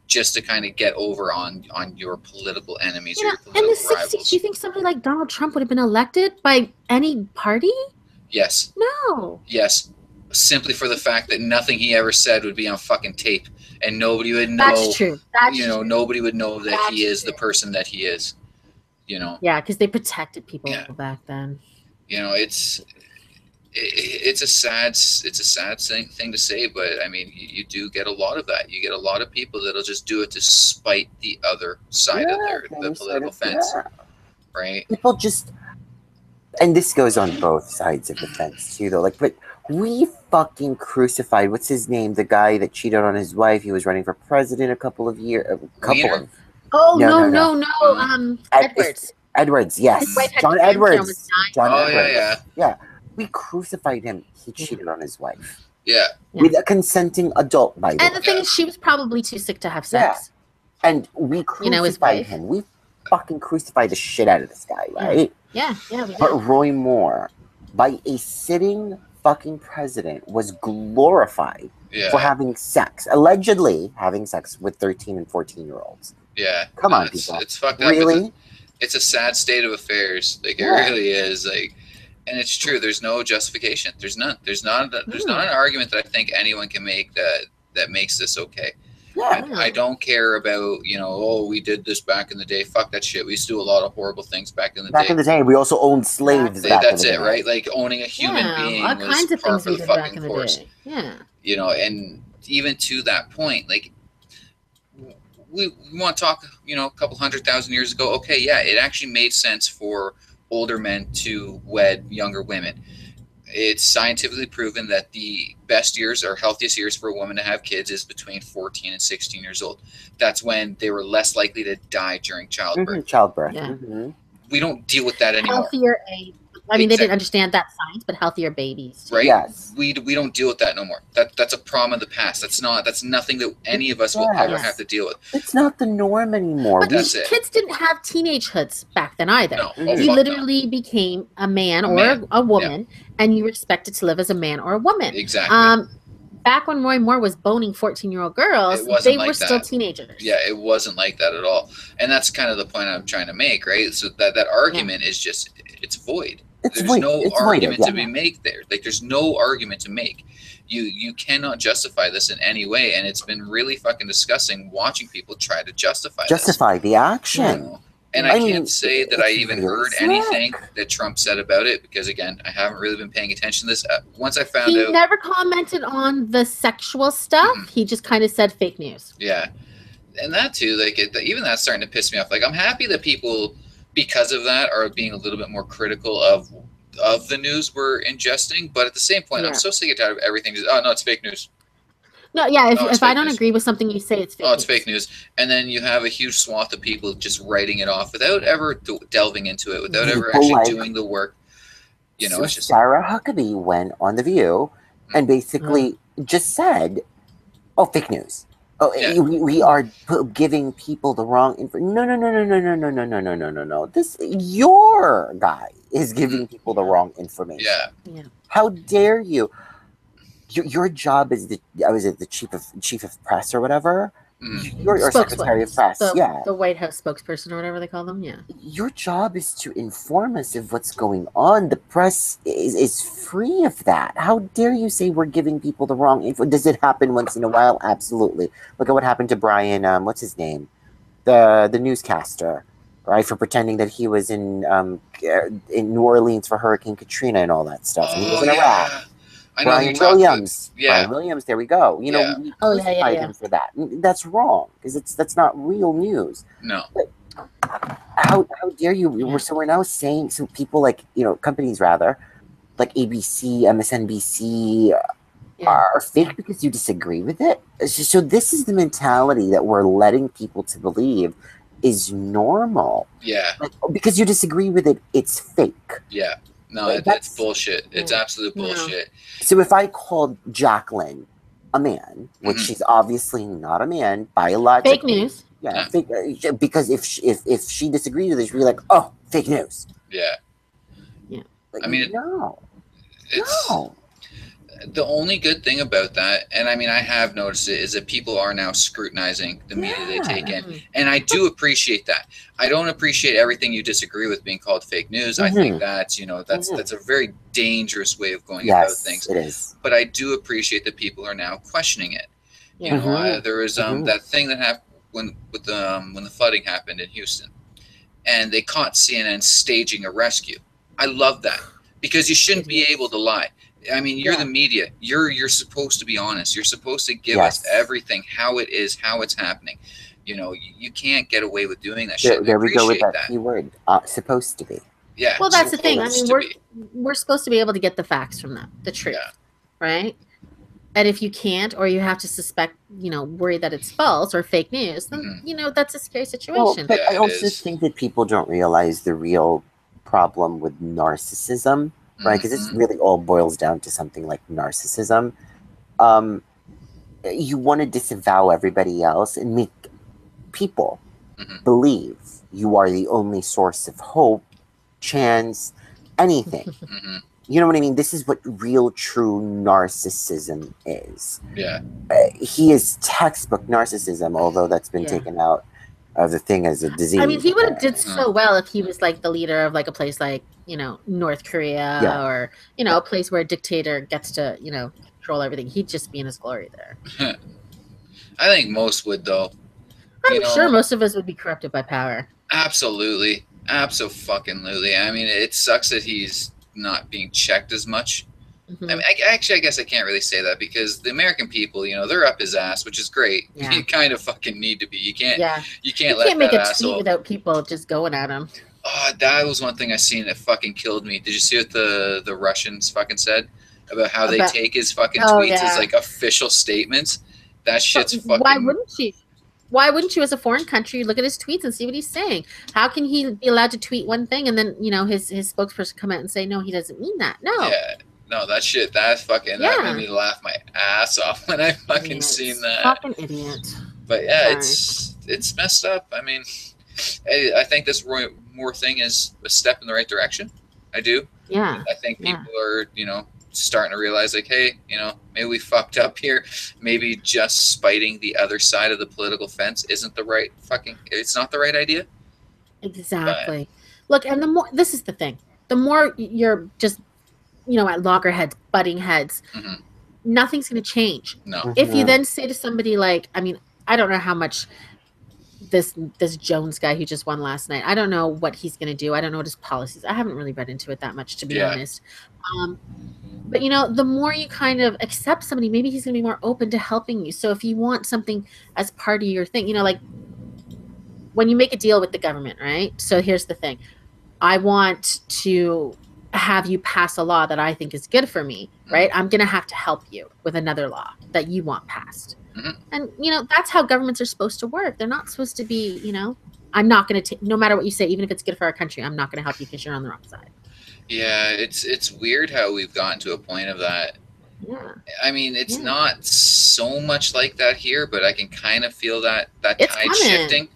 just to kind of get over on your political enemies or your political in the 60s, rivals. Do you think somebody like Donald Trump would have been elected by any party? Yes. No. Yes. Simply for the fact that nothing he ever said would be on fucking tape, and nobody would know. That's true. That's true. Nobody would know that he is the person that he is. You know. Yeah, because they protected people back then. You know, it's a sad thing to say, but I mean, you do get a lot of that. You get a lot of people that'll just do it to spite the other side of the political fence, right? People just, and this goes on both sides of the fence too, though. Like, but we fucking crucified, what's his name? The guy that cheated on his wife. He was running for president a couple of years. Edwards. Edwards, yes. John Edwards. Yeah. We crucified him. He cheated on his wife. Yeah. With a consenting adult, by the way. And the thing is, she was probably too sick to have sex. Yeah. And we crucified him. We fucking crucified the shit out of this guy, right? Yeah. But Roy Moore, by a sitting fucking president, was glorified for having sex. Allegedly having sex with 13 and 14-year-olds. Yeah. Come on, people. It's fucked up. Really? It's a sad state of affairs. Like, it really is. Like, and it's true. There's no justification. There's none. There's not an argument that I think anyone can make that makes this okay. Yeah. I don't care about, you know, oh, we did this back in the day. Fuck that shit. We used to do a lot of horrible things back in the day. Back in the day, we also owned slaves. That's it, right? Like, owning a human being all was kinds of part things of the fucking course. Yeah. You know, and even to that point, like, we want to talk, you know, a couple 100,000 years ago. Okay, yeah, it actually made sense for older men to wed younger women. It's scientifically proven that the best years or healthiest years for a woman to have kids is between 14 and 16 years old. That's when they were less likely to die during childbirth. Yeah. We don't deal with that anymore. Healthier age. I mean, they didn't understand that science, but healthier babies. Right? Yes. We don't deal with that no more. That's a problem of the past. That's nothing that any of us will ever have to deal with. It's not the norm anymore. But kids didn't have teenagehoods back then either. No. You literally became a man or a woman, and you were expected to live as a man or a woman. Exactly. Back when Roy Moore was boning 14-year-old girls, they were still teenagers. Yeah, it wasn't like that at all. And that's kind of the point I'm trying to make, right? So that argument is just, it's void. There's no argument to be made there. Like, there's no argument to make. You cannot justify this in any way, and it's been really fucking disgusting watching people try to justify the action. You know? And I can't say that I even heard anything that Trump said about it because, again, I haven't really been paying attention to this. Once I found out, he never commented on the sexual stuff. He just kind of said fake news. Yeah, and that too, like even that's starting to piss me off. Like, I'm happy that people, because of that, are being a little bit more critical of the news we're ingesting. But at the same point, I'm so sick and tired of everything. Oh no, it's fake news. No, yeah. If I don't agree with something you say, it's fake. Oh, it's fake news. And then you have a huge swath of people just writing it off without ever delving into it, without ever actually doing the work. You know, it's just Sarah Huckabee went on The View and basically just said, "Oh, fake news. Oh, we are giving people the wrong info." No. Your guy is giving people the wrong information. Yeah. How dare you? Your job is the chief of press or whatever. You're secretary of press. The White House spokesperson or whatever they call them. Yeah. Your job is to inform us of what's going on. The press is free of that. How dare you say we're giving people the wrong info? Does it happen once in a while? Absolutely. Look at what happened to Brian. What's his name? The newscaster, right? For pretending that he was in New Orleans for Hurricane Katrina and all that stuff. And he was in Iraq. Brian Williams. Brian Williams, there we go. You know, we crucified him for that. That's wrong, because that's not real news. No. But how dare you? So we're now saying, so people like, you know, companies rather, like ABC, MSNBC, are fake because you disagree with it? So this is the mentality that we're letting people to believe is normal. Yeah. Like, because you disagree with it, it's fake. Yeah. No, that's bullshit. It's absolute bullshit. So if I called Jacqueline a man, which she's obviously not a man biologically. Fake news. Yeah, fake, because if she disagrees with it, she'd be like, "Oh, fake news." Yeah. Yeah. Like, I mean, no. The only good thing about that, and I mean, I have noticed it, is that people are now scrutinizing the media they take in. And I do appreciate that. I don't appreciate everything you disagree with being called fake news. I think that's, that's a very dangerous way of going about things. It is. But I do appreciate that people are now questioning it. You know, there was that thing that happened when the flooding happened in Houston, and they caught CNN staging a rescue. I love that, because you shouldn't be able to lie. I mean, you're the media. You're supposed to be honest. You're supposed to give us everything, how it is, how it's happening. You know, you can't get away with doing that shit. There we go with that keyword, supposed to be. Yeah. Well, that's the thing. I mean, we're supposed to be able to get the facts from them, the truth, right? And if you can't, or you have to suspect, worry that it's false or fake news, then, that's a scary situation. Well, but I also think that people don't realize the real problem with narcissism, right? Because this really all boils down to something like narcissism. You want to disavow everybody else and make people believe you are the only source of hope, chance, anything. You know what I mean? This is what real, true narcissism is. Yeah. He is textbook narcissism, although that's been taken out of the thing as a disease. I mean, he would have did so well if he was like the leader of like a place like, North Korea or, a place where a dictator gets to, control everything. He'd just be in his glory there. I think most would, though. I'm sure most of us would be corrupted by power. Absolutely. Absolutely. I mean, it sucks that he's not being checked as much. I mean, I guess I can't really say that, because the American people, they're up his ass, which is great. Yeah. You kind of fucking need to be. You can't make a tweet without people just going at him. Oh, that was one thing I seen that fucking killed me. Did you see what the Russians fucking said about how they take his fucking tweets as like official statements? That shit's fucking. Why wouldn't you? Why wouldn't you, as a foreign country, look at his tweets and see what he's saying? How can he be allowed to tweet one thing and then, his spokesperson come out and say, no, he doesn't mean that? No. Yeah. No, that shit, that made me laugh my ass off when I fucking seen that. Fucking idiot. But yeah, it's messed up. I mean, I think this Roy Moore thing is a step in the right direction. I do. Yeah. I think people are, starting to realize, like, hey, maybe we fucked up here. Maybe just spiting the other side of the political fence isn't the right it's not the right idea. Exactly. Look, and this is the thing. The more you're just, at loggerheads, butting heads, nothing's going to change. No. If you then say to somebody like, I mean, I don't know how much this Jones guy who just won last night, I don't know what he's going to do. I don't know what his policies. I haven't really read into it that much, to be honest. But, the more you kind of accept somebody, maybe he's going to be more open to helping you. So if you want something as part of your thing, like when you make a deal with the government, right? So here's the thing. I want to have you pass a law that I think is good for me, right? I'm going to have to help you with another law that you want passed. And, that's how governments are supposed to work. They're not supposed to be, I'm not going to, no matter what you say, even if it's good for our country, I'm not going to help you because you're on the wrong side. Yeah, it's weird how we've gotten to a point of that. Yeah. I mean, it's not so much like that here, but I can kind of feel that tide shifting.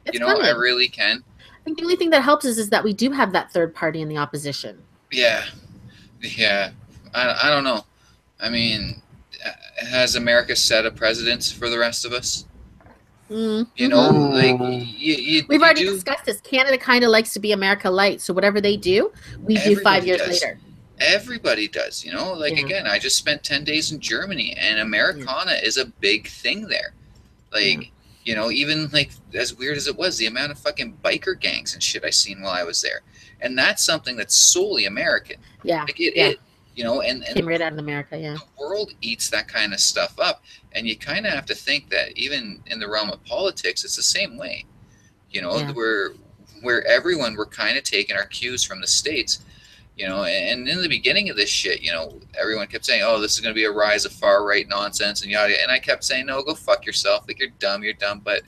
I really can. I think the only thing that helps is that we do have that third party in the opposition. Yeah. I don't know. I mean, has America set a precedent for the rest of us? Like we've already discussed this. Canada kind of likes to be America light, so whatever they do, we do 5 years later. Everybody does, again, I just spent 10 days in Germany, and Americana is a big thing there. Even like as weird as it was, the amount of fucking biker gangs and shit I seen while I was there, and that's something that's solely American. Yeah, and came right out of America. Yeah, the world eats that kind of stuff up, and you kind of have to think that even in the realm of politics, it's the same way. Where everyone, we're kind of taking our cues from the States. And in the beginning of this shit, everyone kept saying, oh, this is going to be a rise of far right nonsense and yada. And I kept saying, no, go fuck yourself. Like, you're dumb. But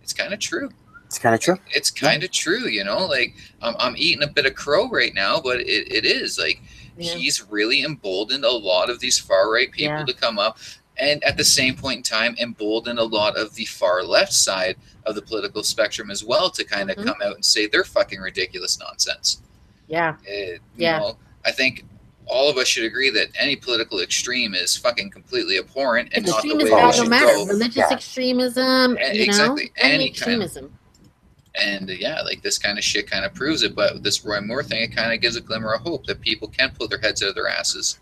it's kind of true. It's kind of true. It's kind of true, you know. Like I'm eating a bit of crow right now, but it is like he's really emboldened a lot of these far right people to come up, and at the same point in time, emboldened a lot of the far left side of the political spectrum as well to kind of come out and say they're fucking ridiculous nonsense. Yeah. You know, I think all of us should agree that any political extreme is fucking completely abhorrent and not the way it should go. Religious extremism, exactly, any extremism. And like this kind of shit kind of proves it. But this Roy Moore thing, it kind of gives a glimmer of hope that people can pull their heads out of their asses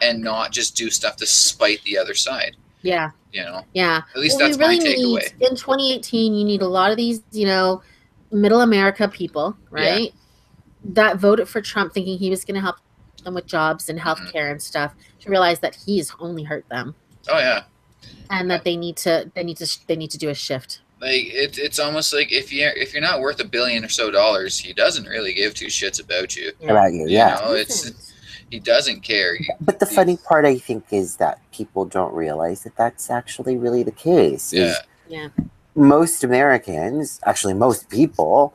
and not just do stuff to spite the other side. Yeah. You know? Yeah. At least that's my takeaway. In 2018, you need a lot of these, you know, middle America people, right? That voted for Trump thinking he was going to help them with jobs and healthcare and stuff, to realize that he's only hurt them. Oh yeah. And that they need to do a shift. Like it's almost like if you're not worth $1 billion or so, he doesn't really give two shits about you. About you, You know, he doesn't care. But the funny part, I think, is that people don't realize that that's actually really the case. Yeah. Most Americans, actually most people,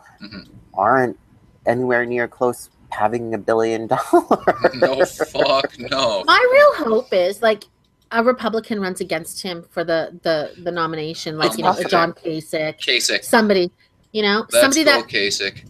aren't anywhere near close having $1 billion. No, fuck no. My real hope is like a Republican runs against him for the nomination, like John Kasich, somebody, you know, somebody that Kasich.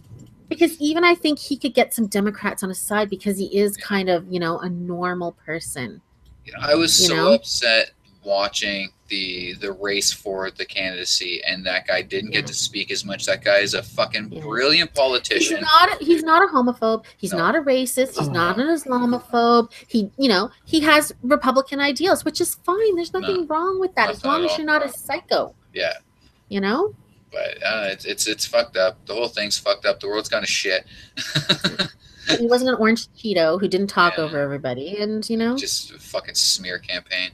Because even I think he could get some Democrats on his side because he is kind of, you know, a normal person. You know, I was so upset watching the race for the candidacy, and that guy didn't get to speak as much. That guy is a fucking brilliant politician. He's not a homophobe. He's not a racist. He's not an Islamophobe. He has Republican ideals, which is fine. There's nothing wrong with that, as long as you're not a psycho. Yeah. You know? But it's fucked up. The whole thing's fucked up. The world's gone to shit. He wasn't an orange Cheeto who didn't talk over everybody, and just a fucking smear campaign.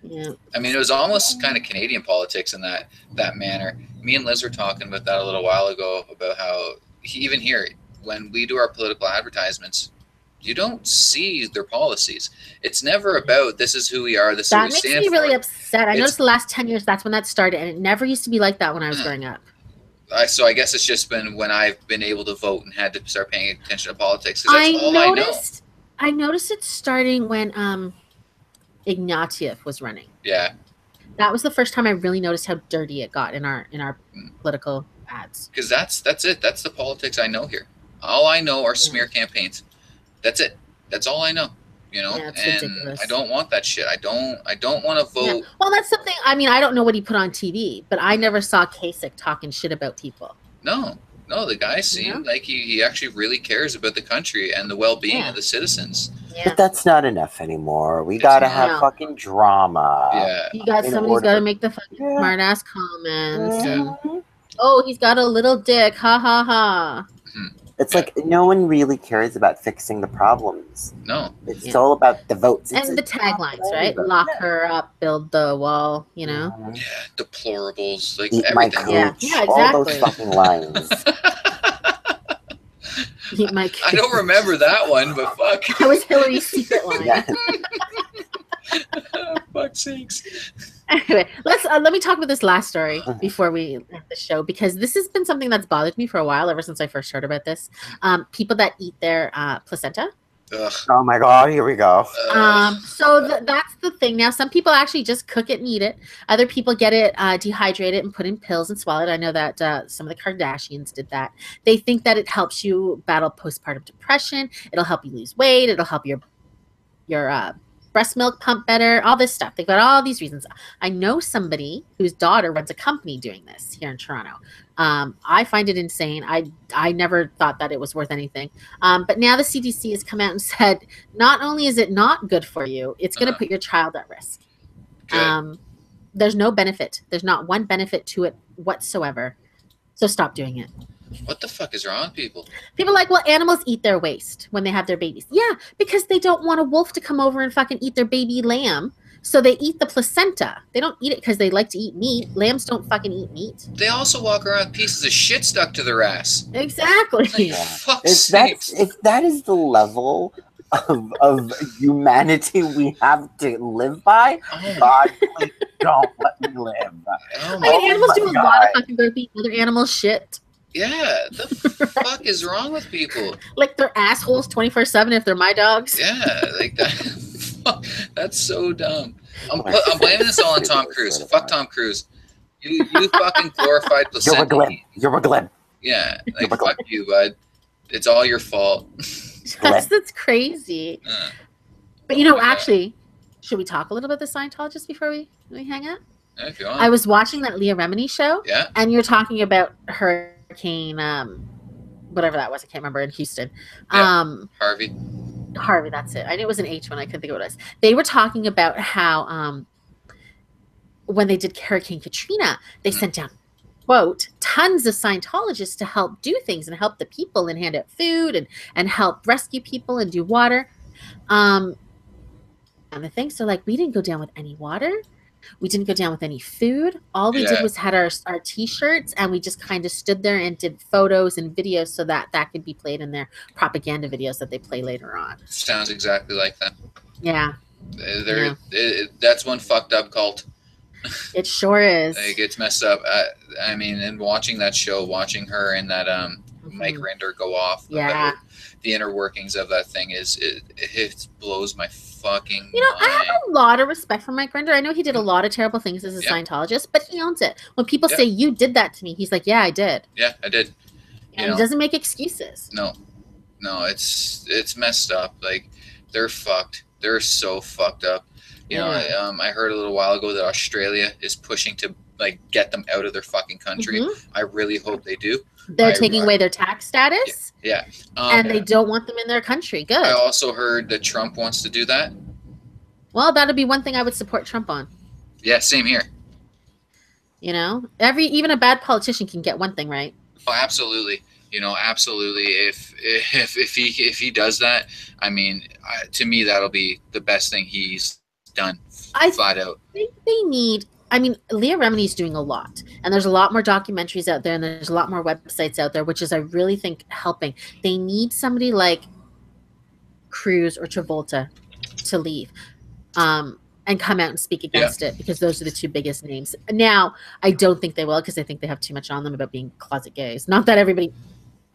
Yeah. I mean, it was almost kind of Canadian politics in that manner. Me and Liz were talking about that a little while ago, about how even here, when we do our political advertisements, you don't see their policies. It's never about this is who we are, this is who we stand for. That makes me really upset. I noticed the last 10 years that's when that started, and it never used to be like that when I was growing up. So I guess it's just been when I've been able to vote and had to start paying attention to politics, because that's all I know. I noticed it starting when Ignatieff was running. Yeah. That was the first time I really noticed how dirty it got in our political ads. Because that's it. That's the politics I know here. All I know are smear campaigns. That's it. That's all I know. You know, it's and ridiculous. I don't want that shit. I don't want to vote. Yeah. Well, that's something. I mean, I don't know what he put on TV, but I never saw Kasich talking shit about people. No, the guy seemed like he actually really cares about the country and the well-being of the citizens. Yeah. But that's not enough anymore. We gotta have fucking drama. Yeah. You got somebody's got to make the fucking smart-ass comments. And, oh, he's got a little dick. Ha ha ha. It's like no one really cares about fixing the problems. No. It's all about the votes. And the taglines, right? Lock her up, build the wall, you know? Yeah, deplorables, like Eat everything. My coach, exactly. All those fucking lines. Eat my coach. I don't remember that one, but fuck. That was Hillary's secret line. Yeah. Fuck's sakes. Anyway, let me talk about this last story before we end the show, because this has been something that's bothered me for a while, ever since I first heard about this. People that eat their placenta. Ugh. Oh my god, here we go. So that's the thing. Now, some people actually just cook it and eat it. Other people get it dehydrated and put in pills and swallow it. I know that some of the Kardashians did that. They think that it helps you battle postpartum depression. It'll help you lose weight. It'll help your breast milk pump better, all this stuff. They've got all these reasons. I know somebody whose daughter runs a company doing this here in Toronto. I find it insane. I never thought that it was worth anything. But now the CDC has come out and said, not only is it not good for you, it's going to put your child at risk. There's no benefit. There's not one benefit to it whatsoever. So stop doing it. What the fuck is wrong with people? People are like, well, animals eat their waste when they have their babies. Yeah, because they don't want a wolf to come over and fucking eat their baby lamb. So they eat the placenta. They don't eat it because they like to eat meat. Lambs don't fucking eat meat. They also walk around with pieces of shit stuck to their ass. Exactly. Like, fuck's sakes. If that is the level of humanity we have to live by. God, please don't let me live. Animals do a lot of fucking burping other animals shit. Yeah, the fuck is wrong with people? Like they're assholes 24/7 if they're my dogs. Yeah, like that. That's so dumb. I'm blaming this all on Tom Cruise. Fuck Tom Cruise. You fucking glorified placenta. You're a glib. Yeah, like fuck you, bud. It's all your fault. That's crazy. But actually, should we talk a little bit about the Scientologists before we hang out? Yeah, if you want. I was watching that Leah Remini show. Yeah. And you're talking about Hurricane, whatever that was. I can't remember, in Houston. Yeah. Harvey, that's it. I knew it was an H when I couldn't think of what it was. They were talking about how when they did Hurricane Katrina, they sent down, quote, tons of Scientologists to help do things and help the people and hand out food and help rescue people and do water. And the things, so like, we didn't go down with any water. We didn't go down with any food. All we did was had our T-shirts, and we just kind of stood there and did photos and videos so that could be played in their propaganda videos that they play later on. Sounds exactly like that. Yeah. That's one fucked up cult. It sure is. It gets messed up. I mean, and watching that show, watching her and that Mike Rinder go off. Yeah. The inner workings of that thing it blows my fucking mind. I have a lot of respect for Mike Rinder. I know he did a lot of terrible things as a Scientologist, but he owns it. When people say you did that to me, he's like, yeah, I did. Yeah, I did. And he doesn't make excuses. No, it's messed up. Like, they're fucked. They're so fucked up. I heard a little while ago that Australia is pushing to like get them out of their fucking country. I really hope they do. They're taking away their tax status. Yeah. And they don't want them in their country. Good. I also heard that Trump wants to do that. Well, that'd be one thing I would support Trump on. Yeah, same here. Even a bad politician can get one thing right. Oh, absolutely. Absolutely. If he does that, I mean, to me, that'll be the best thing he's done. Flat out. I think they need. I mean, Leah Remini's doing a lot, and there's a lot more documentaries out there, and there's a lot more websites out there, which is, I really think, helping. They need somebody like Cruz or Travolta to leave, and come out and speak against it, because those are the two biggest names. Now, I don't think they will, because I think they have too much on them about being closet gays. Not that everybody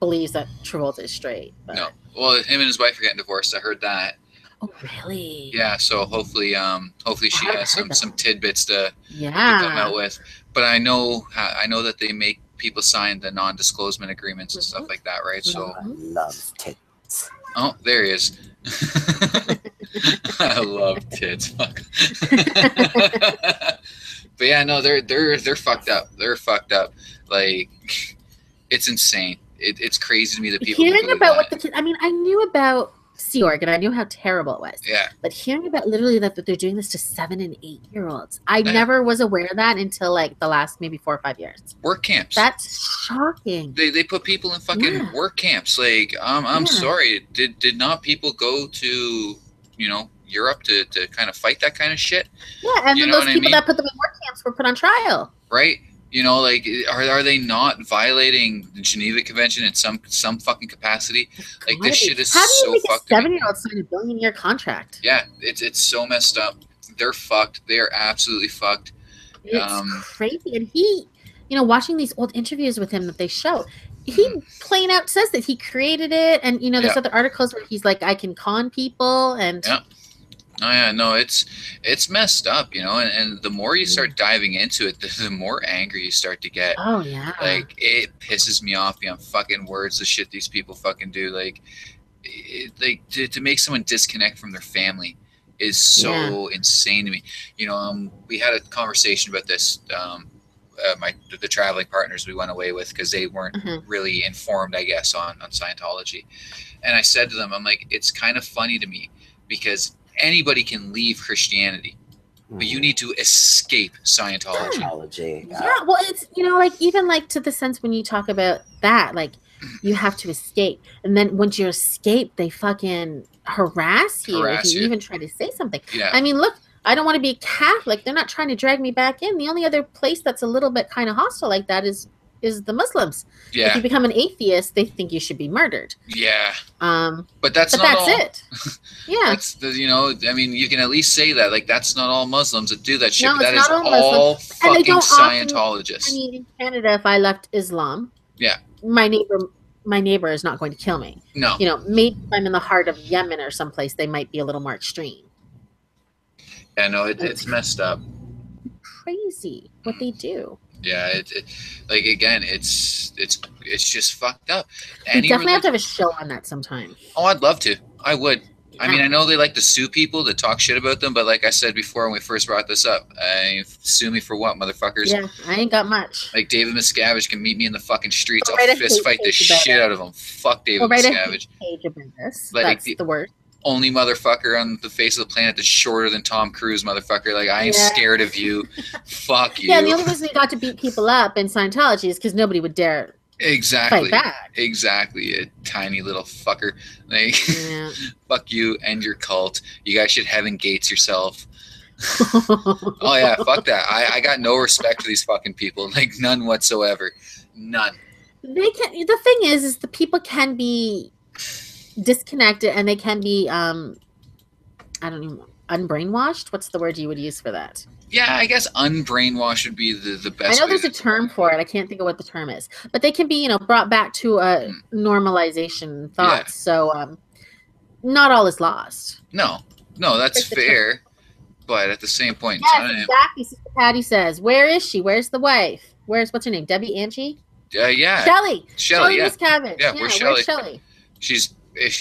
believes that Travolta is straight. But. No. Well, him and his wife are getting divorced. I heard that. Oh, really? Yeah, so hopefully she has some tidbits to come out with. But I know that they make people sign the non-disclosure agreements and stuff like that, right? So loves tits. Oh, there he is. I love tits. Fuck. But yeah, no, they're fucked up. They're fucked up. Like, it's insane. It's crazy to me that people hearing about what the kids. I mean, I knew about Sea Org, and I knew how terrible it was. Yeah. But hearing about literally that they're doing this to 7 and 8 year olds, I never was aware of that until like the last maybe 4 or 5 years. Work camps. That's shocking. They put people in fucking work camps. Like, I'm sorry. Did not people go to Europe to kind of fight that kind of shit? Yeah, and then those people that put them in work camps were put on trial. Right. Like, are they not violating the Geneva Convention in some fucking capacity? Like, this shit is so fucked. How do you make a 7-year-old sign a $1 billion contract? Yeah, it's so messed up. They're fucked. They are absolutely fucked. It's crazy. And he, watching these old interviews with him that they show, he plain out says that he created it. And, there's other articles where he's like, I can con people. And oh yeah, no, it's messed up, and the more you start diving into it, the more angry you start to get. Oh yeah. Like, it pisses me off beyond fucking words, the shit these people fucking do. Like, to make someone disconnect from their family is so insane to me. We had a conversation about this, the traveling partners we went away with, because they weren't really informed, I guess, on Scientology. And I said to them, I'm like, it's kind of funny to me, because anybody can leave Christianity, but you need to escape Scientology. Yeah, well, it's, even like to the sense when you talk about that, like, you have to escape. And then once you escape, they fucking harass you if you even try to say something. Yeah. I mean, look, I don't want to be a Catholic. They're not trying to drag me back in. The only other place that's a little bit kind of hostile like that is is the Muslims. Yeah. If you become an atheist, they think you should be murdered. Yeah. But that's all. It. Yeah. That's the, you know, I mean, you can at least say that. Like, that's not all Muslims that do that shit. No, but that is all fucking Scientologists. I mean, in Canada, if I left Islam, yeah, my neighbor is not going to kill me. No. You know, maybe if I'm in the heart of Yemen or someplace, they might be a little more extreme. Yeah, no, it's messed up. Crazy what they do. Yeah, like again, it's just fucked up. We definitely have to have a show on that sometime. Oh, I'd love to. I would. I mean, I know they like to sue people that talk shit about them, but like I said before when we first brought this up, sue me for what, motherfuckers? Yeah, I ain't got much. Like David Miscavige can meet me in the fucking streets. I'll fist fight the shit out of him. Fuck David Miscavige. That's the word. Only motherfucker on the face of the planet that's shorter than Tom Cruise, motherfucker. Like, I ain't scared of you. Fuck you. Yeah, and the only reason he got to beat people up in Scientology is because nobody would dare fight back. Exactly, you tiny little fucker. Like, fuck you and your cult. You guys should Heaven Gates yourself. Oh, yeah, fuck that. I got no respect for these fucking people. Like, none whatsoever. None. They can. The thing is the people can be disconnected and they can be I don't know, unbrainwashed. What's the word you would use for that? Yeah, I guess unbrainwashed would be the best. I know there's a term for it. I can't think of what the term is, but they can be, you know, brought back to a normalization thoughts. So not all is lost. No, that's fair. But at the same point, exactly. Sister Patty says, "Where is she? Where's the wife? What's her name? Debbie Angie? Yeah, Shelly yeah. Miscavige. Yeah, where's Shelly?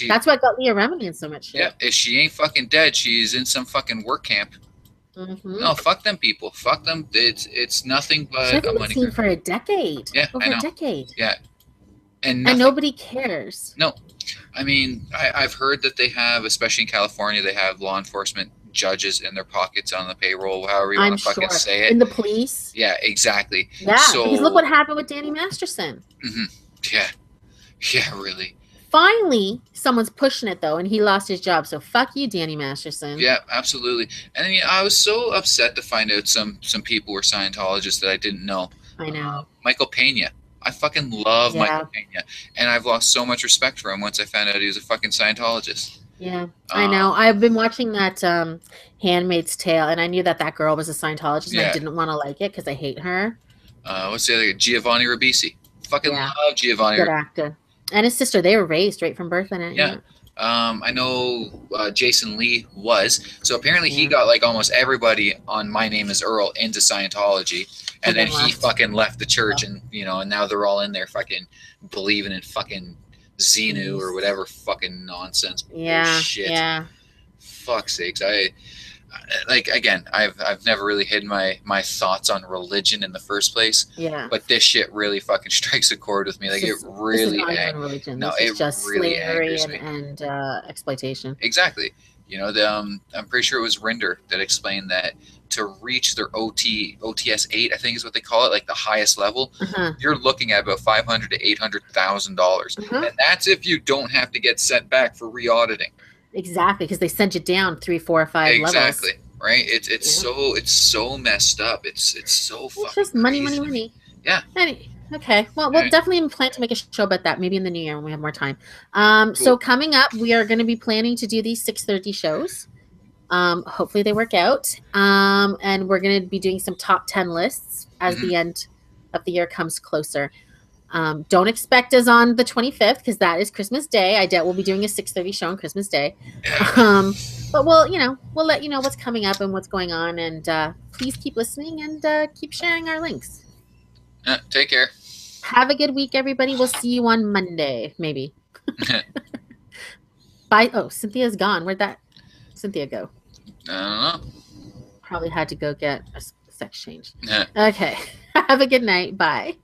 That's what got Leah Remini in so much shit. Yeah, if she ain't fucking dead, she's in some fucking work camp. Mm-hmm. No, fuck them people. Fuck them. It's nothing but a money grab for a decade. Yeah, over a decade. Yeah, and nobody cares. No, I mean, I've heard that they have, especially in California, they have law enforcement judges in their pockets on the payroll, however you want to fucking say it. In the police. Yeah, exactly. Yeah, because look what happened with Danny Masterson. Mm-hmm. Yeah, really. Finally, someone's pushing it though, and he lost his job. So fuck you, Danny Masterson. Yeah, absolutely. And I mean, I was so upset to find out some people were Scientologists that I didn't know. I know. Michael Pena. I fucking love Michael Pena, and I've lost so much respect for him once I found out he was a fucking Scientologist. Yeah, I know. I've been watching that Handmaid's Tale, and I knew that girl was a Scientologist, and I didn't want to like it because I hate her. What's the other? Giovanni Ribisi. Fucking love Giovanni. Good actor. And his sister, they were raised right from birth in it. Yeah. I know Jason Lee was. So apparently he got like almost everybody on My Name is Earl into Scientology. And then he fucking left the church and, you know, and now they're all in there fucking believing in fucking Xenu or whatever fucking nonsense bullshit. Yeah. Fuck's sakes. Like, again, I've never really hidden my thoughts on religion in the first place. Yeah. But this shit really fucking strikes a chord with me. Like, it really religion. No, it's just really slavery and exploitation. Exactly. You know, I'm pretty sure it was Rinder that explained that to reach their OTS 8, I think is what they call it, like the highest level, you're looking at about $500,000 to $800,000, and that's if you don't have to get sent back for re-auditing. Exactly, because they sent you down 3, 4, 5 levels. Exactly, right? It's so messed up. It's so fucking. It's just money. Yeah. Okay. Well, we'll definitely plan to make a show about that maybe in the new year when we have more time. Cool. So coming up, we are going to be planning to do these 6:30 shows. Hopefully they work out. And we're going to be doing some top 10 lists as the end of the year comes closer. Don't expect us on the 25th because that is Christmas Day. I doubt we'll be doing a 6:30 show on Christmas Day. But we'll let you know what's coming up and what's going on. And please keep listening and keep sharing our links. Take care. Have a good week, everybody. We'll see you on Monday, maybe. Bye. Oh, Cynthia's gone. Where'd that Cynthia go? I don't know. Probably had to go get a sex change. Okay. Have a good night. Bye.